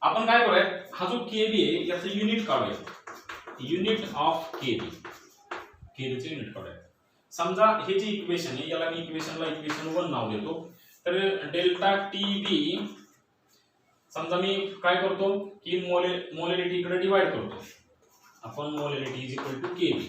आपण काय करूया, हा जो केबी आहे याचं युनिट काढूया. युनिट ऑफ केबी, केबीचे युनिट काढूया. समजा हे जे इक्वेशन आहे याला मी इक्वेशन 1 नाव देतो. तर डेल्टा टीबी समजा मी काय करतो की मोलॅरिटी इकडे डिवाइड करतो. आपण molarity is equal to KB.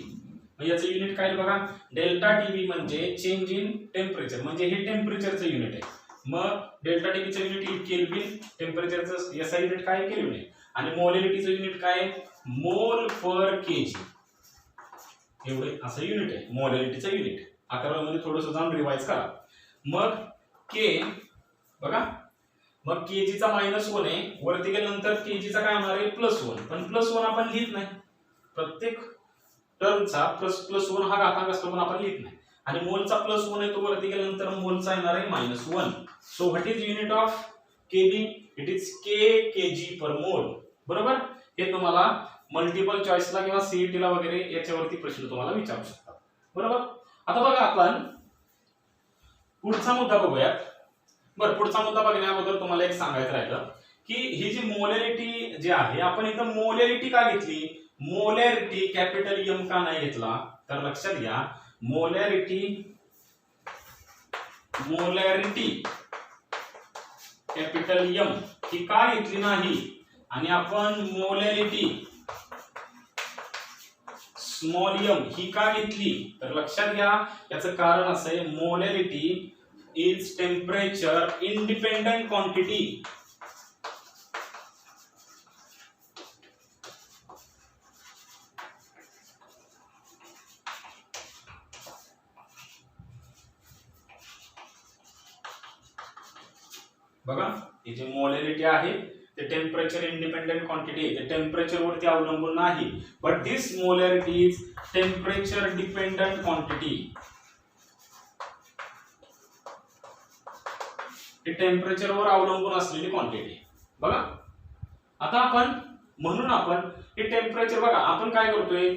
मग याचं युनिट काय बघा, डेल्टा टीबी म्हणजे चेंज इन टेम्परेचर, म्हणजे हे टेम्परेचरचं युनिट आहे. मग डेल्टा टीबीचं युनिट केल्विन, टेम्परेचरचं याचा युनिट काय केल्विन आहे, आणि मोलॅरिटीचं युनिट काय मोल पर केजी. एवढे असं युनिट आहे मोलॅरिटीचं युनिट. 11 मध्ये थोडंसं जाऊन रिवाइज करा. मग के बघा, मग केजीचा -1 आहे, वरती गेल्यानंतर केजीचा काय होणार आहे +1. पण +1 आपण लिहित नाही, प्रत्येक टर्मचा +1 हा घातांक असतो पण आपण लिहित नाही. आणि मोलचा +1 आहे तो वरती गेल्यानंतर मोलचा येणार आहे -1. So what is unit of KB, it is K KG per mole. बरोबर. हे तुम्हाला मल्टिपल चॉईसला किंवा सीईटीला वगैरे याच्यावरती प्रश्न तुम्हाला विचारू शकतात. बरोबर. आता बघा आपण पुढचा मुद्दा बघूयात. बरं, पुढचा मुद्दा बघण्याबद्दल तुम्हाला एक सांगायचं राहिलं की ही जी मोलॅरिटी जी आहे, आपण इथं मोलॅरिटी का घेतली, मोलॅरिटी कॅपिटल एम का नाही घेतला, तर लक्षात घ्या मोलॅरिटी कॅपिटल एम ही का घेतली नाही आणि आपण मोलॅरिटी स्मॉल एम ही का घेतली, तर लक्षात घ्या याचं कारण असं आहे molarity is temperature independent quantity. बघा ही जी मोलॅरिटी आहे ते टेम्परेचर इंडिपेंडेंट क्वांटिटी आहे, ते टेम्परेचर वरती अवलंबून नाही. But this molarity is temperature dependent quantity. He temperature वर अवलंबून असलेली क्वांटिटी. बघा आता आपण म्हणून आपण हे टेम्परेचर बघा आपण काय करतोय,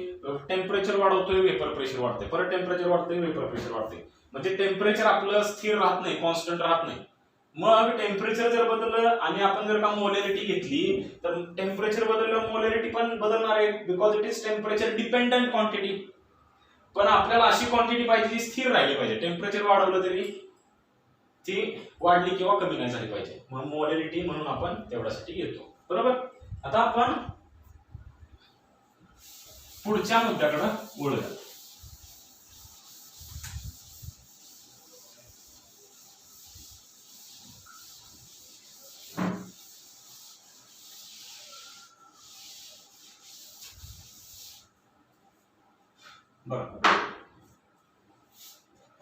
टेम्परेचर वाढवतोय वेपर प्रेशर वाढतंय, परत टेम्परेचर वाढतंय वेपर प्रेशर वाढतंय, म्हणजे टेम्परेचर आपलं स्थिर राहत नाही, कॉन्स्टंट राहत नाही. मग टेम्परेचर जर बदललं आणि आपण जर का मोलॅरिटी घेतली तर टेम्परेचर बदललं मोलॅरिटी पण बदलणार आहे, because it is temperature dependent quantity. पण आपल्याला अशी क्वांटिटी पाहिजे जी स्थिर राहिली पाहिजे, टेम्परेचर वाढवलं तरी ती वाढली किंवा कमी नाही झाली पाहिजे. मग मोलॅरिटी म्हणून आपण तेवढ्यासाठी घेतो. बरोबर. आता आपण पुढच्या मुद्द्याकडे वळूया.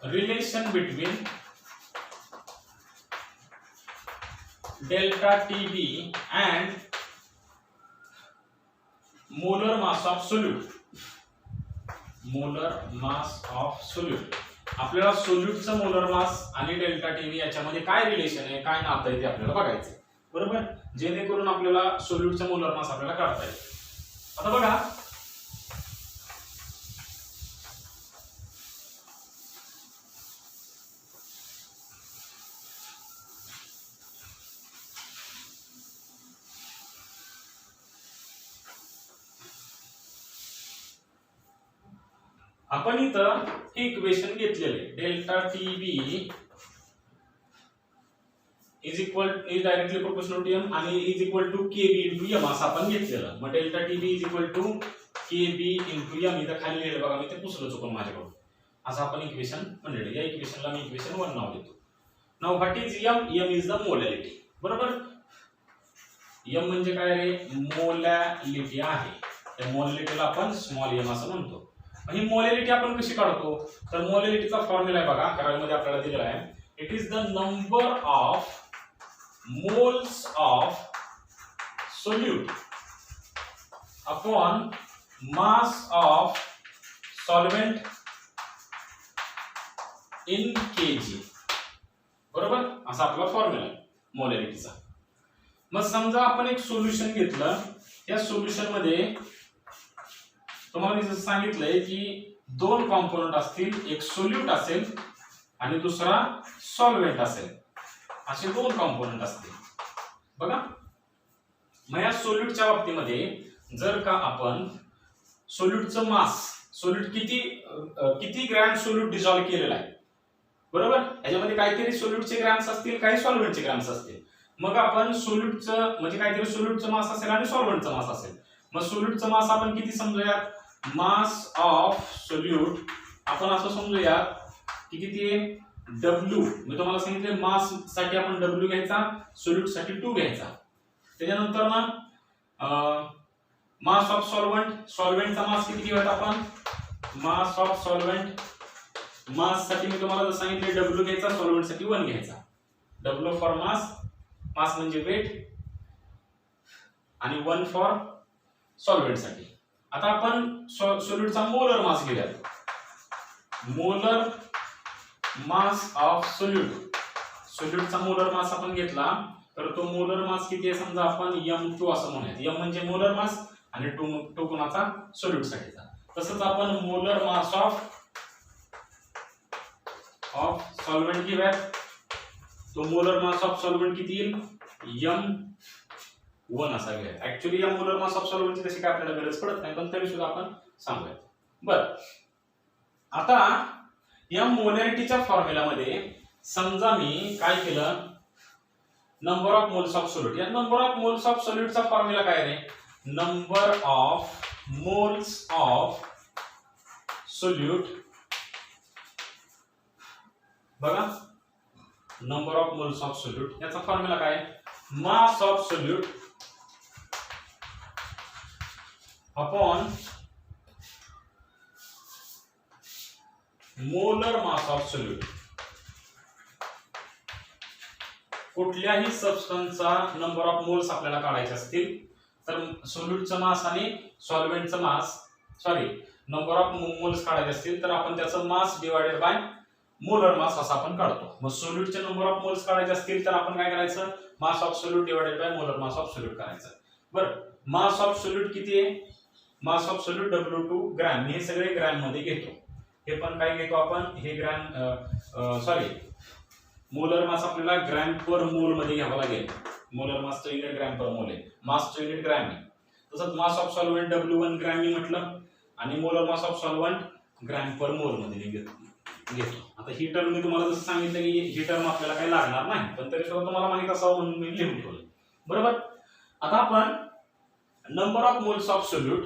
Relation between delta TB and molar mass of solute. Molar mass of solute. आपल्याला सोल्यूटचं मोलर मास आणि डेल्टा टीबी याच्यामध्ये काय रिलेशन आहे, काय नातं आहे ते आपल्याला बघायचं. बरोबर. जेणेकरून आपल्याला सोल्यूटचं मोलर मास आपल्याला काढता येईल. आता बघा आपण इथं हे इक्वेशन घेतलेले delta TB is is directly proportional to m आणि is equal to K B into m असं आपण घेतलेलं. मग delta T B is equal to K B into m. इथं खाली लिहिलं बघा, मी ते पुसलं चुकून माझ्याकडून. असं आपण इक्वेशन म्हणलं. या इक्वेशनला मी इक्वेशन 1 नाव देतो. नाव what is m? M is the molarity. बरोबर. एम म्हणजे काय रे? मोलॅरिटी आहे. त्या मोलॅरिटीला आपण स्मॉल एम असं म्हणतो. ही मोलॅरिटी आपण कशी काढतो? तर मोलॅरिटीचा फॉर्म्युला आहे बघा, करायमध्ये आपल्याला दिलेला आहे. It is the number of moles of solute upon mass of solvent in KG. बरोबर. असा आपला फॉर्म्युला आहे मोलॅरिटीचा. मग समजा आपण एक सोल्युशन घेतलं. या सोल्युशन मध्ये तुम्हाला मी सांगितलंय की 2 कॉम्पोनंट असतील, एक सोल्यूट असेल आणि दुसरा सॉल्व्हेंट असेल. असे 2 कॉम्पोनंट असतील बघा. मग या सोल्यूटच्या बाबतीमध्ये जर का आपण सोल्यूटचं मास, सोल्यूट किती ग्रॅम सोल्यूट डिझॉल्व्ह केलेला आहे. बरोबर. याच्यामध्ये काहीतरी सोल्यूटचे ग्रॅम्स असतील, काही सॉल्व्हेंटचे ग्रॅम्स असतील. मग आपण सोल्यूटचं म्हणजे काहीतरी सोल्यूटचं मास असेल आणि सॉल्व्हेंटचं मास असेल. मग सोल्यूटचं मास आपण किती समजूयात? मास ऑफ सोल्यूट आपण असं समजूयात की किती आहे? W. मी तुम्हाला सांगितले मास साठी आपण W घ्यायचा, सोल्यूट साठी 2 घ्यायचा. त्याच्यानंतर ना मास ऑफ सॉल्व्हेंट, सॉल्व्हेंटचा मास किती घ्यायचा आपण? मास ऑफ सॉल्व्हेंट, मास साठी मी तुम्हाला जर सांगितले W घ्यायचा, सॉल्व्हेंट साठी 1 घ्यायचा. W फॉर मास, मास म्हणजे वेट, आणि 1 फॉर सॉल्व्हेंट साठी. आता आपण सोल्यूटचा मोलर मास घेऊया. Molar mass of solute. सोल्यूटचा मोलर मास आपण घेतला तर तो मोलर मास किती आहे समजा आपण M2 असं म्हणूयात. M म्हणजे मोलर मास आणि 2 कोणाचा? सोल्यूट साठीचा. तसंच आपण मोलर मास ऑफ सॉल्व्हेंट घेऊयात. तो मोलर मास ऑफ सॉल्व्हेंट किती येईल? M1 असा घेऊयात. ऍक्च्युअली या मोलर मास ऑफ सॉल्व्हेंटची तशी काय आपल्याला गरज पडत नाही, पण तरी सुद्धा आपण सांगूयात. बरं. आता या मोलॅरिटीच्या फॉर्म्युलामध्ये समजा मी काय केलं? Number of moles of solute. या नंबर ऑफ मोल्स ऑफ सोल्यूटचा फॉर्म्युला काय रे? Number of moles of solute. बघा, number of moles of solute याचा फॉर्म्युला काय? Mass of solute upon molar mass of solute. कुठल्याही सबस्टन्सचा नंबर ऑफ मोल्स आपल्याला काढायचे असतील तर सोल्यूटचं मास आणि सॉल्व्हेंटचं मास, नंबर ऑफ मोल्स काढायचे असतील तर आपण त्याचं mass divided by molar mass असं आपण काढतो. मग सोल्यूटचे नंबर ऑफ मोल्स काढायचे असतील तर आपण काय करायचं? मास of solute divided by molar mass of solute करायचं. बरं. मास ऑफ सोल्यूट किती आहे? मास ऑफ सोल्यूट W2 ग्रॅम. हे सगळे ग्रॅम मध्ये घेतो. हे पण काय घेतो आपण? हे ग्रॅम मोलर मास आपल्याला ग्रॅम पर मोल मध्ये घ्यावा लागेल. मोलर मासचं युनिट ग्रॅम पर मोल आहे, मासचं युनिट ग्रॅम आहे. तसंच mass of solvent W1 gram मी म्हटलं आणि molar mass of solvent gram per mole मध्ये घेतो. आता ही टर्म मी तुम्हाला जसं सांगितलं की ही टर्म आपल्याला काही लागणार नाही, पण तरी सुद्धा तुम्हाला माहित असावं म्हणून मी लिहून ठेवलं. बरोबर. आता आपण number of moles of solute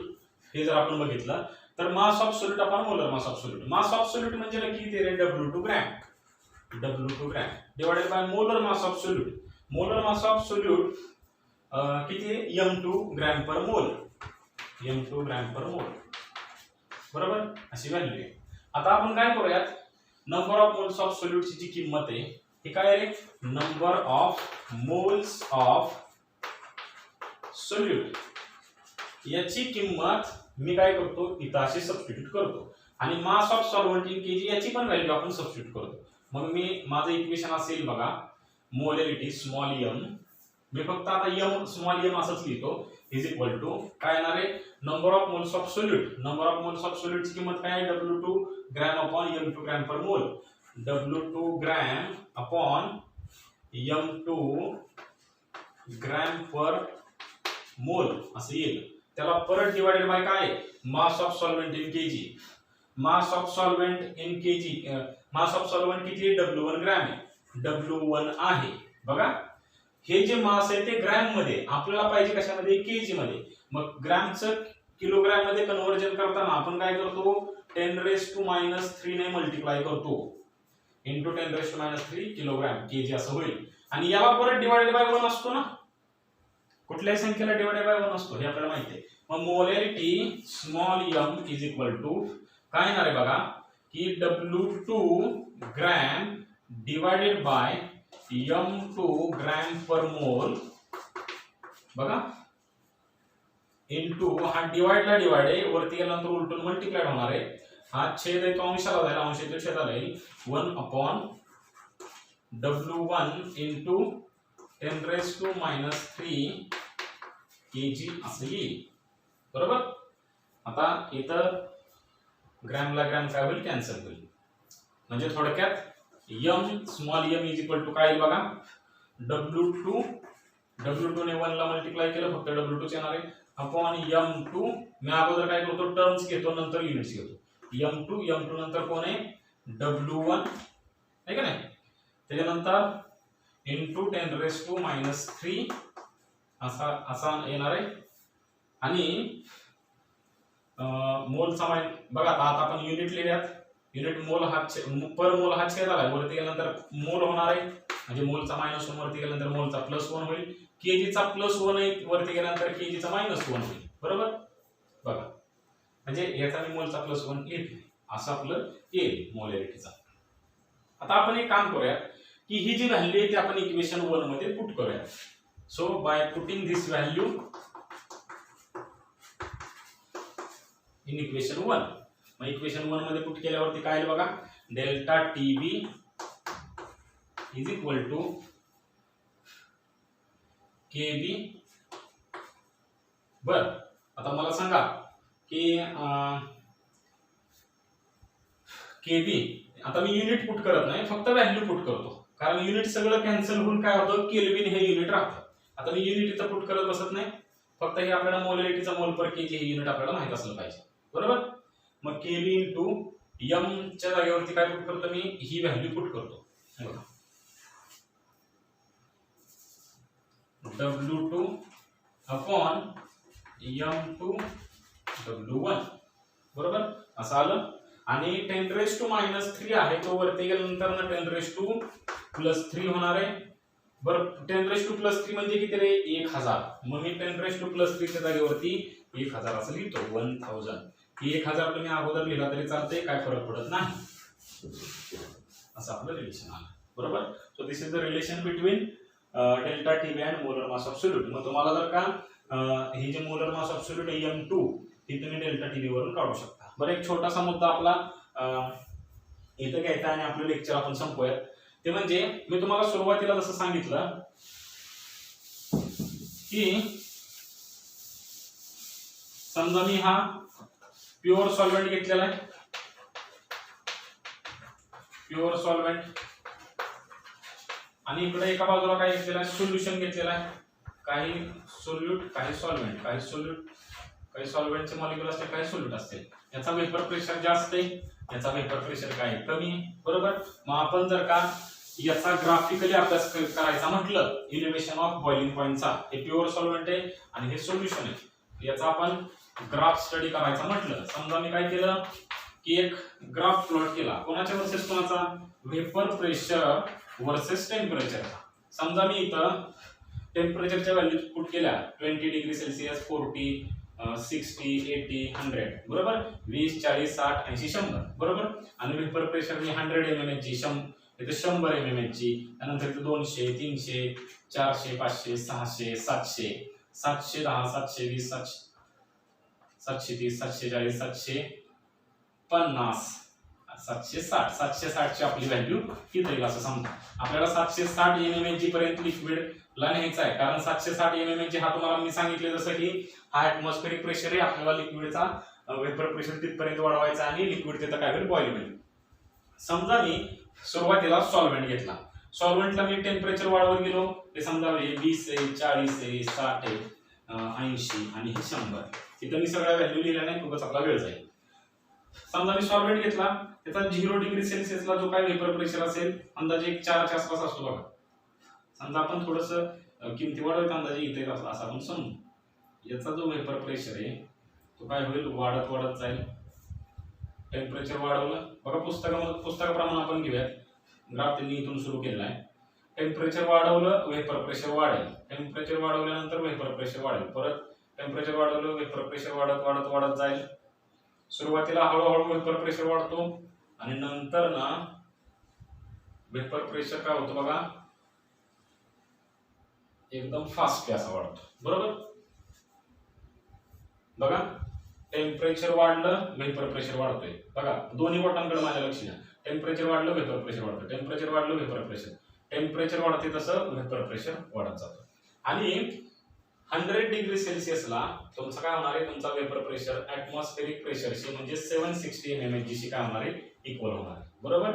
हे जर आपण बघितलं तर मास ऑफ सोल्यूट आपण molar mass of solute. Mass of solute म्हणजे नक्की ते W2 gram. W2 gram divided by molar mass of solute. Molar mass of solute किती आहे? M2 ग्रॅम पर मोल. M2 gram per mole. बरोबर. अशी व्हॅल्यू आहे. आता आपण काय करूयात? नंबर ऑफ मोल्स ऑफ सोल्यूटची जी किंमत आहे हे काय आहे? Number of moles of solute याची किंमत मी काय करतो? इथं अशी सबस्टिट्यूट करतो आणि मास ऑफ सॉल्व्हेंट इन केजी याची पण व्हॅल्यू आपण सबस्टिट्यूट करतो. मग मी माझं इक्वेशन असेल बघा, मोलॅरिटी स्मॉल m. मी फक्त आता m स्मॉल m असंच लिहितो इज इक्वल टू काय येणार आहे? Number of moles of solute. Number of moles of सोल्यूटची किंमत काय आहे? W2 gram upon M2 gram per मोल. W2 gram upon M2 gram per मोल असं येईल. त्याला परत डिवाइडेड बाय काय? Mass of solvent in KG. Mass of solvent in KG, mass of solvent किती आहे? W1 ग्रॅम आहे. W1 आहे बघा. हे जे मास आहे ते ग्रॅम मध्ये, आपल्याला पाहिजे कशामध्ये, केजी मध्ये. मग ग्रॅमचं किलोग्रॅम मध्ये कन्व्हर्जन करताना आपण काय करतो, 10⁻³ ने मल्टिप्लाय करतो, इंटू 10⁻³ किलोग्रॅम केजी असं होईल. आणि याला परत डिवाइडेड बाय 1 असतो ना, कुठल्याही संख्येला डिवाइडेड बाय 1 असतो हे आपल्याला माहिती आहे. मग molarity small m is equal to काय येणार आहे बघा, की W2 gram divided by m2 gram per mole बघा, इनटू हा डिवाइडला डिवाइड आहे, वरती गेल्यानंतर उलटून मल्टिप्लाय होणार आहे. हा छेद आहे तो अंशाला जाईल, अंशाच्या छेदाला येईल 1/(W1 × 10⁻³ kg असं येईल. बरोबर. आता इथं ग्रॅमला ग्रॅम काय होईल, कॅन्सल होईल. म्हणजे थोडक्यात m small m is equal to काय येईल बघा, W2 ने 1 ला मल्टिप्लाय केलं, फक्त W2 येणार आहे, अपॉन m2. मी अगोदर काय करतो, टर्म्स घेतो नंतर युनिट्स घेतो. m2 नंतर कोण आहे, W1 आहे का नाही, त्याच्यानंतर इंटू 10⁻³ असा येणार आहे. आणि मोलचा बघा, आता आपण युनिट लिहिल्यात, युनिट मोल हा पर मोल हा छेद आलाय, वरती गेल्यानंतर मोल होणार आहे, म्हणजे मोलचा -1 वरती गेल्यानंतर मोलचा +1 होईल, केजीचा +1 आहे, वरती गेल्यानंतर केजीचा -1 होईल. बरोबर. बघा, म्हणजे याचा मी मोलचा +1 लिहितो, असं आपलं येईल मोलॅरिटीचा. आता आपण एक काम करूया, की ही जी व्हॅल्यू आहे ती आपण इक्वेशन 1 मध्ये पुट करूया. So by putting this value in equation 1, मग इक्वेशन 1 मध्ये पुट केल्यावरती काय येईल बघा, delta TB is equal to KB. बर, आता मला सांगा की केबी, आता मी युनिट पुट करत नाही, फक्त व्हॅल्यू पुट करतो, कारण युनिट सगळं कॅन्सल होऊन काय होतं, केल्विन हे युनिट राहतं. आता मी युनिट इथं पुट करत बसत नाही, फक्त हे आपल्याला मोलॅरिटीचा मोल पर केजी हे युनिट आपल्याला माहित असलं पाहिजे. बरोबर. मग केबी इंटू m च्या जागेवरती काय पुट करतो मी, ही व्हॅल्यू पुट करतो. बघा, W2 अपॉन m2 W1. बरोबर, असं आलं. आणि 10⁻³ आहे, तो वरती गेल्यानंतर 10⁻³ होणार आहे. बरं, 10⁻³ म्हणजे किती रे, 1000. मग मी 10⁻³ च्या जागेवरती 1000 असं लिहितो, 1000. 1000 तुम्ही अगोदर लिहिला तरी चालतंय, काय फरक पडत नाही. असं आपलं रिलेशन आलं. बरोबर. So this is the relation between delta TB and molar mass of solute. मग तुम्हाला जर का हे जे मोलर मास ऑफ सोल्यूट आहे m2 हे तुम्ही डेल्टा टीबी वरून काढू शकता. बरं, एक छोटासा मुद्दा आपला इथं घ्यायचा आणि आपलं लेक्चर आपण संपवूयात. ते म्हणजे मी तुम्हाला सुरुवातीला जसं सांगितलं की समजा मी हा प्युअर सॉल्व्हेंट घेतलेला आहे, प्युअर सॉल्व्हेंट, आणि इकडे एका बाजूला काय घेतलेलं आहे, सोल्युशन घेतलेलं आहे. काही सोल्यूट, काही सॉल्व्हेंट, काही सोल्यूट, काही सॉल्व्हेंटचे मॉलिक्युल असते, काही सोल्यूट असते. याचा वेपर प्रेशर जास्त आहे, याचा वेपर प्रेशर काय कमी आहे. बरोबर. मग आपण जर का याचा ग्राफिकली अभ्यास करायचा म्हटलं, इलिव्हेशन ऑफ बॉइलिंग पॉइंटचा, हे प्युअर सॉल्व्हेंट आहे आणि हे सोल्युशन आहे, याचा आपण ग्राफ स्टडी करायचा म्हटलं, समजा मी काय केलं की एक ग्राफ प्लॉट केला, कोणाच्या वर्सेस कोणाचा, वेपर प्रेशर वर्सेस टेम्परेचर. समजा मी इथं टेम्परेचरच्या व्हॅल्यू पुट केल्या 20 डिग्री सेल्सिअस, 40, 60, 80, 100. बरोबर. 20, 40, 60, 80, 100. बरोबर. आणि वेपर प्रेशर मी 100 mm ची, इथे 100 mm ची, त्यानंतर इथे 200, 300, 400, 500, 600, 700, 710, 720, 730, 740, 750, 760, 760 ची आपली व्हॅल्यू किती येईल असं समजा. आपल्याला 760 mmHg पर्यंत लिक्विड ला न्यायचं आहे, कारण 760 mmHg हा तुम्हाला मी सांगितले जसं की हा ऍटमॉस्फेरिक प्रेशर आहे, आपल्याला लिक्विडचा वेपर प्रेशर तिथपर्यंत वाढवायचा आणि लिक्विड तिथं काय होईल, बॉईल होईल. समजा मी सुरुवातीला सॉल्व्हेंट घेतला, सॉल्व्हेंटला मी टेम्परेचर वाढवत गेलो, ते समजा 20 आहे, 40 आहे, 60 आहे, 80 आणि 100. इथं मी सगळ्या व्हॅल्यू लिहिल्या नाही, खूपच आपला वेळ जाईल. समजा मी सॉल्व्हेंट घेतला, त्याचा 0 डिग्री सेल्सिअसला जो काय वेपर प्रेशर असेल अंदाजे 4 च्या आसपास असतो बघा. समजा आपण थोडंसं किमती वाढवत अंदाजे इथे असं आपण समजू. याचा जो वेपर प्रेशर आहे तो काय होईल, वाढत वाढत जाईल. टेम्परेचर वाढवलं बघा, पुस्तकाप्रमाणे आपण घेऊयात. ग्राफ त्यांनी इथून सुरू केलेला आहे. टेम्परेचर वाढवलं वेपर प्रेशर वाढेल, टेम्परेचर वाढवल्यानंतर वेपर प्रेशर वाढेल, परत टेम्परेचर वाढवलं वेपर प्रेशर वाढत वाढत वाढत जाईल. सुरुवातीला हळूहळू वेपर प्रेशर वाढतो आणि नंतर ना वेपर प्रेशर काय होतं बघा, एकदम फास्ट असा वाढतो. बरोबर, बघा टेम्परेचर वाढलं वेपर प्रेशर वाढतोय. बघा दोन्ही बोटांकडे माझ्या लक्ष द्या. टेम्परेचर वाढलं वेपर प्रेशर वाढतं, टेम्परेचर वाढलं वेपर प्रेशर, टेम्परेचर वाढते तसं वेपर प्रेशर वाढत जातं. आणि 100 डिग्री सेल्सिअसला तुमचं काय होणार आहे, तुमचा वेपर प्रेशर ऍटमॉस्फेरिक प्रेशरशी म्हणजे 760 mmHg शी काय होणार आहे, इक्वल होणार आहे. बरोबर,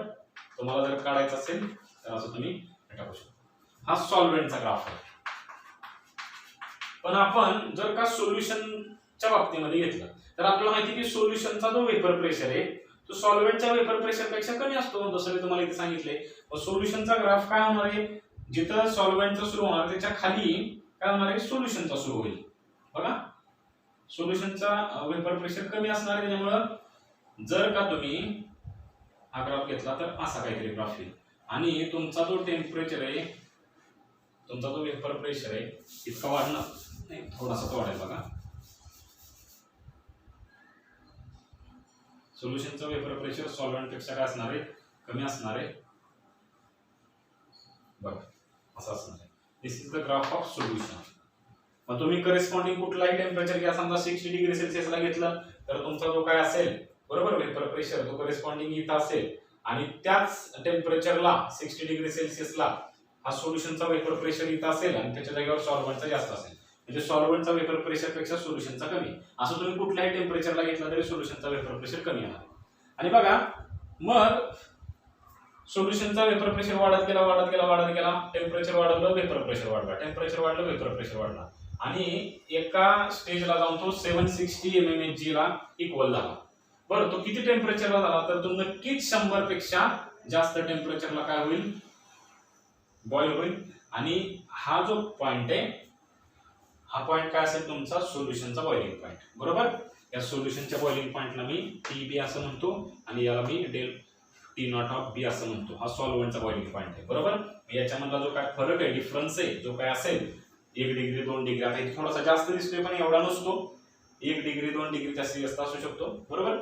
तुम्हाला जर काढायचं असेल तर असं तुम्ही टाकू शकता. हा सॉल्व्हेंटचा ग्राफ आहे. पण आपण जर का सोल्युशनच्या बाबतीमध्ये घेतलं तर आपल्याला माहिती आहे की सोल्युशनचा जो वेपर प्रेशर आहे तो सॉल्व्हेंटच्या वेपर प्रेशर पेक्षा कमी असतो, जसं मी तुम्हाला इथे सांगितले. सोल्युशनचा ग्राफ काय होणार आहे, जिथं सॉल्व्हेंटचा सुरू होणार त्याच्या खाली काय होणार आहे, सोल्युशनचा सुरू होईल. बघा सोल्युशनचा वेपर प्रेशर कमी असणार आहे, त्यामुळं जर का तुम्ही हा ग्राफ घेतला तर असा काहीतरी ग्राफ येईल. आणि तुमचा जो टेम्परेचर आहे, तुमचा जो वेपर प्रेशर आहे इतका वाढणार नाही, थोडासा तो वाढेल. बघा सोल्युशनचा वेपर प्रेशर सॉल्व्हेंट पेक्षा काय असणार आहे, कमी असणार आहे. बघा असं असणार आहे. This is the graph of solution. मग तुम्ही करेस्पॉन्डिंग कुठलाही टेम्परेचर घ्या, समजा 60 डिग्री सेल्सिअसला घेतलं तर तुमचा जो काय असेल बरोबर वेपर प्रेशर तो करेस्पॉन्डिंग इथं असेल. आणि त्याच टेम्परेचरला 60 डिग्री सेल्सिअसला हा सोल्युशनचा वेपर प्रेशर इथं असेल आणि त्याच्या जागेवर सॉल्व्हेंटचा जास्त असेल. म्हणजे सॉल्व्हेंटचा वेपर प्रेशर पेक्षा सोल्युशनचा कमी. असं तुम्ही कुठल्याही टेम्परेचरला घेतला तरी सोल्युशनचा वेपर प्रेशर कमी येणार. आणि बघा मग सोल्युशनचा वेपर प्रेशर वाढत गेला वाढत गेला वाढत गेला, टेम्परेचर वाढवलं वेपर प्रेशर वाढला, टेम्परेचर वाढलं वेपर प्रेशर वाढला आणि एका स्टेजला जाऊन तो 760 mmHg ला इक्वल झाला. बरं तो किती टेम्परेचरला झाला, तर तो नक्कीच 100 पेक्षा जास्त टेम्परेचरला काय होईल, बॉईल होईल. आणि हा जो पॉइंट आहे हा पॉइंट काय असेल तुमचा सोल्युशनचा बॉइलिंग पॉइंट. बरोबर, या सोल्युशनच्या बॉइलिंग पॉइंटला मी TB असं म्हणतो आणि याला मी डेल T0 ऑफ B असं म्हणतो. हा सॉल्व्हेंटचा बॉइलिंग पॉइंट आहे. बरोबर, याच्यामधला जो काय फरक आहे, डिफरन्स आहे, जो काय असेल 1 डिग्री 2 डिग्री, आता इथे थोडासा जास्त दिसतोय पण एवढा नसतो. 1 डिग्री 2 डिग्री जास्त असू शकतो. बरोबर,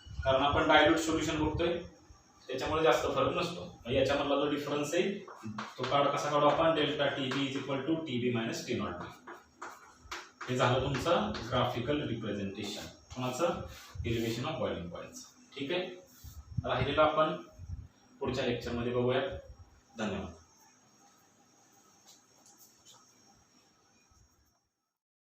कारण आपण डायल्यूट सोल्युशन बघतोय त्याच्यामुळे जास्त फरक नसतो. याच्यामधला जो डिफरन्स आहे तो कसा काढू आपण, delta TB is equal to TB minus T0. हे झालं तुमचं ग्राफिकल रिप्रेझेंटेशन कोणाचं, एलिव्हेशन ऑफ बॉइलिंग पॉइंट्स. ठीक आहे, राहिलेलं आपण पुढच्या लेक्चरमध्ये बघूयात. धन्यवाद.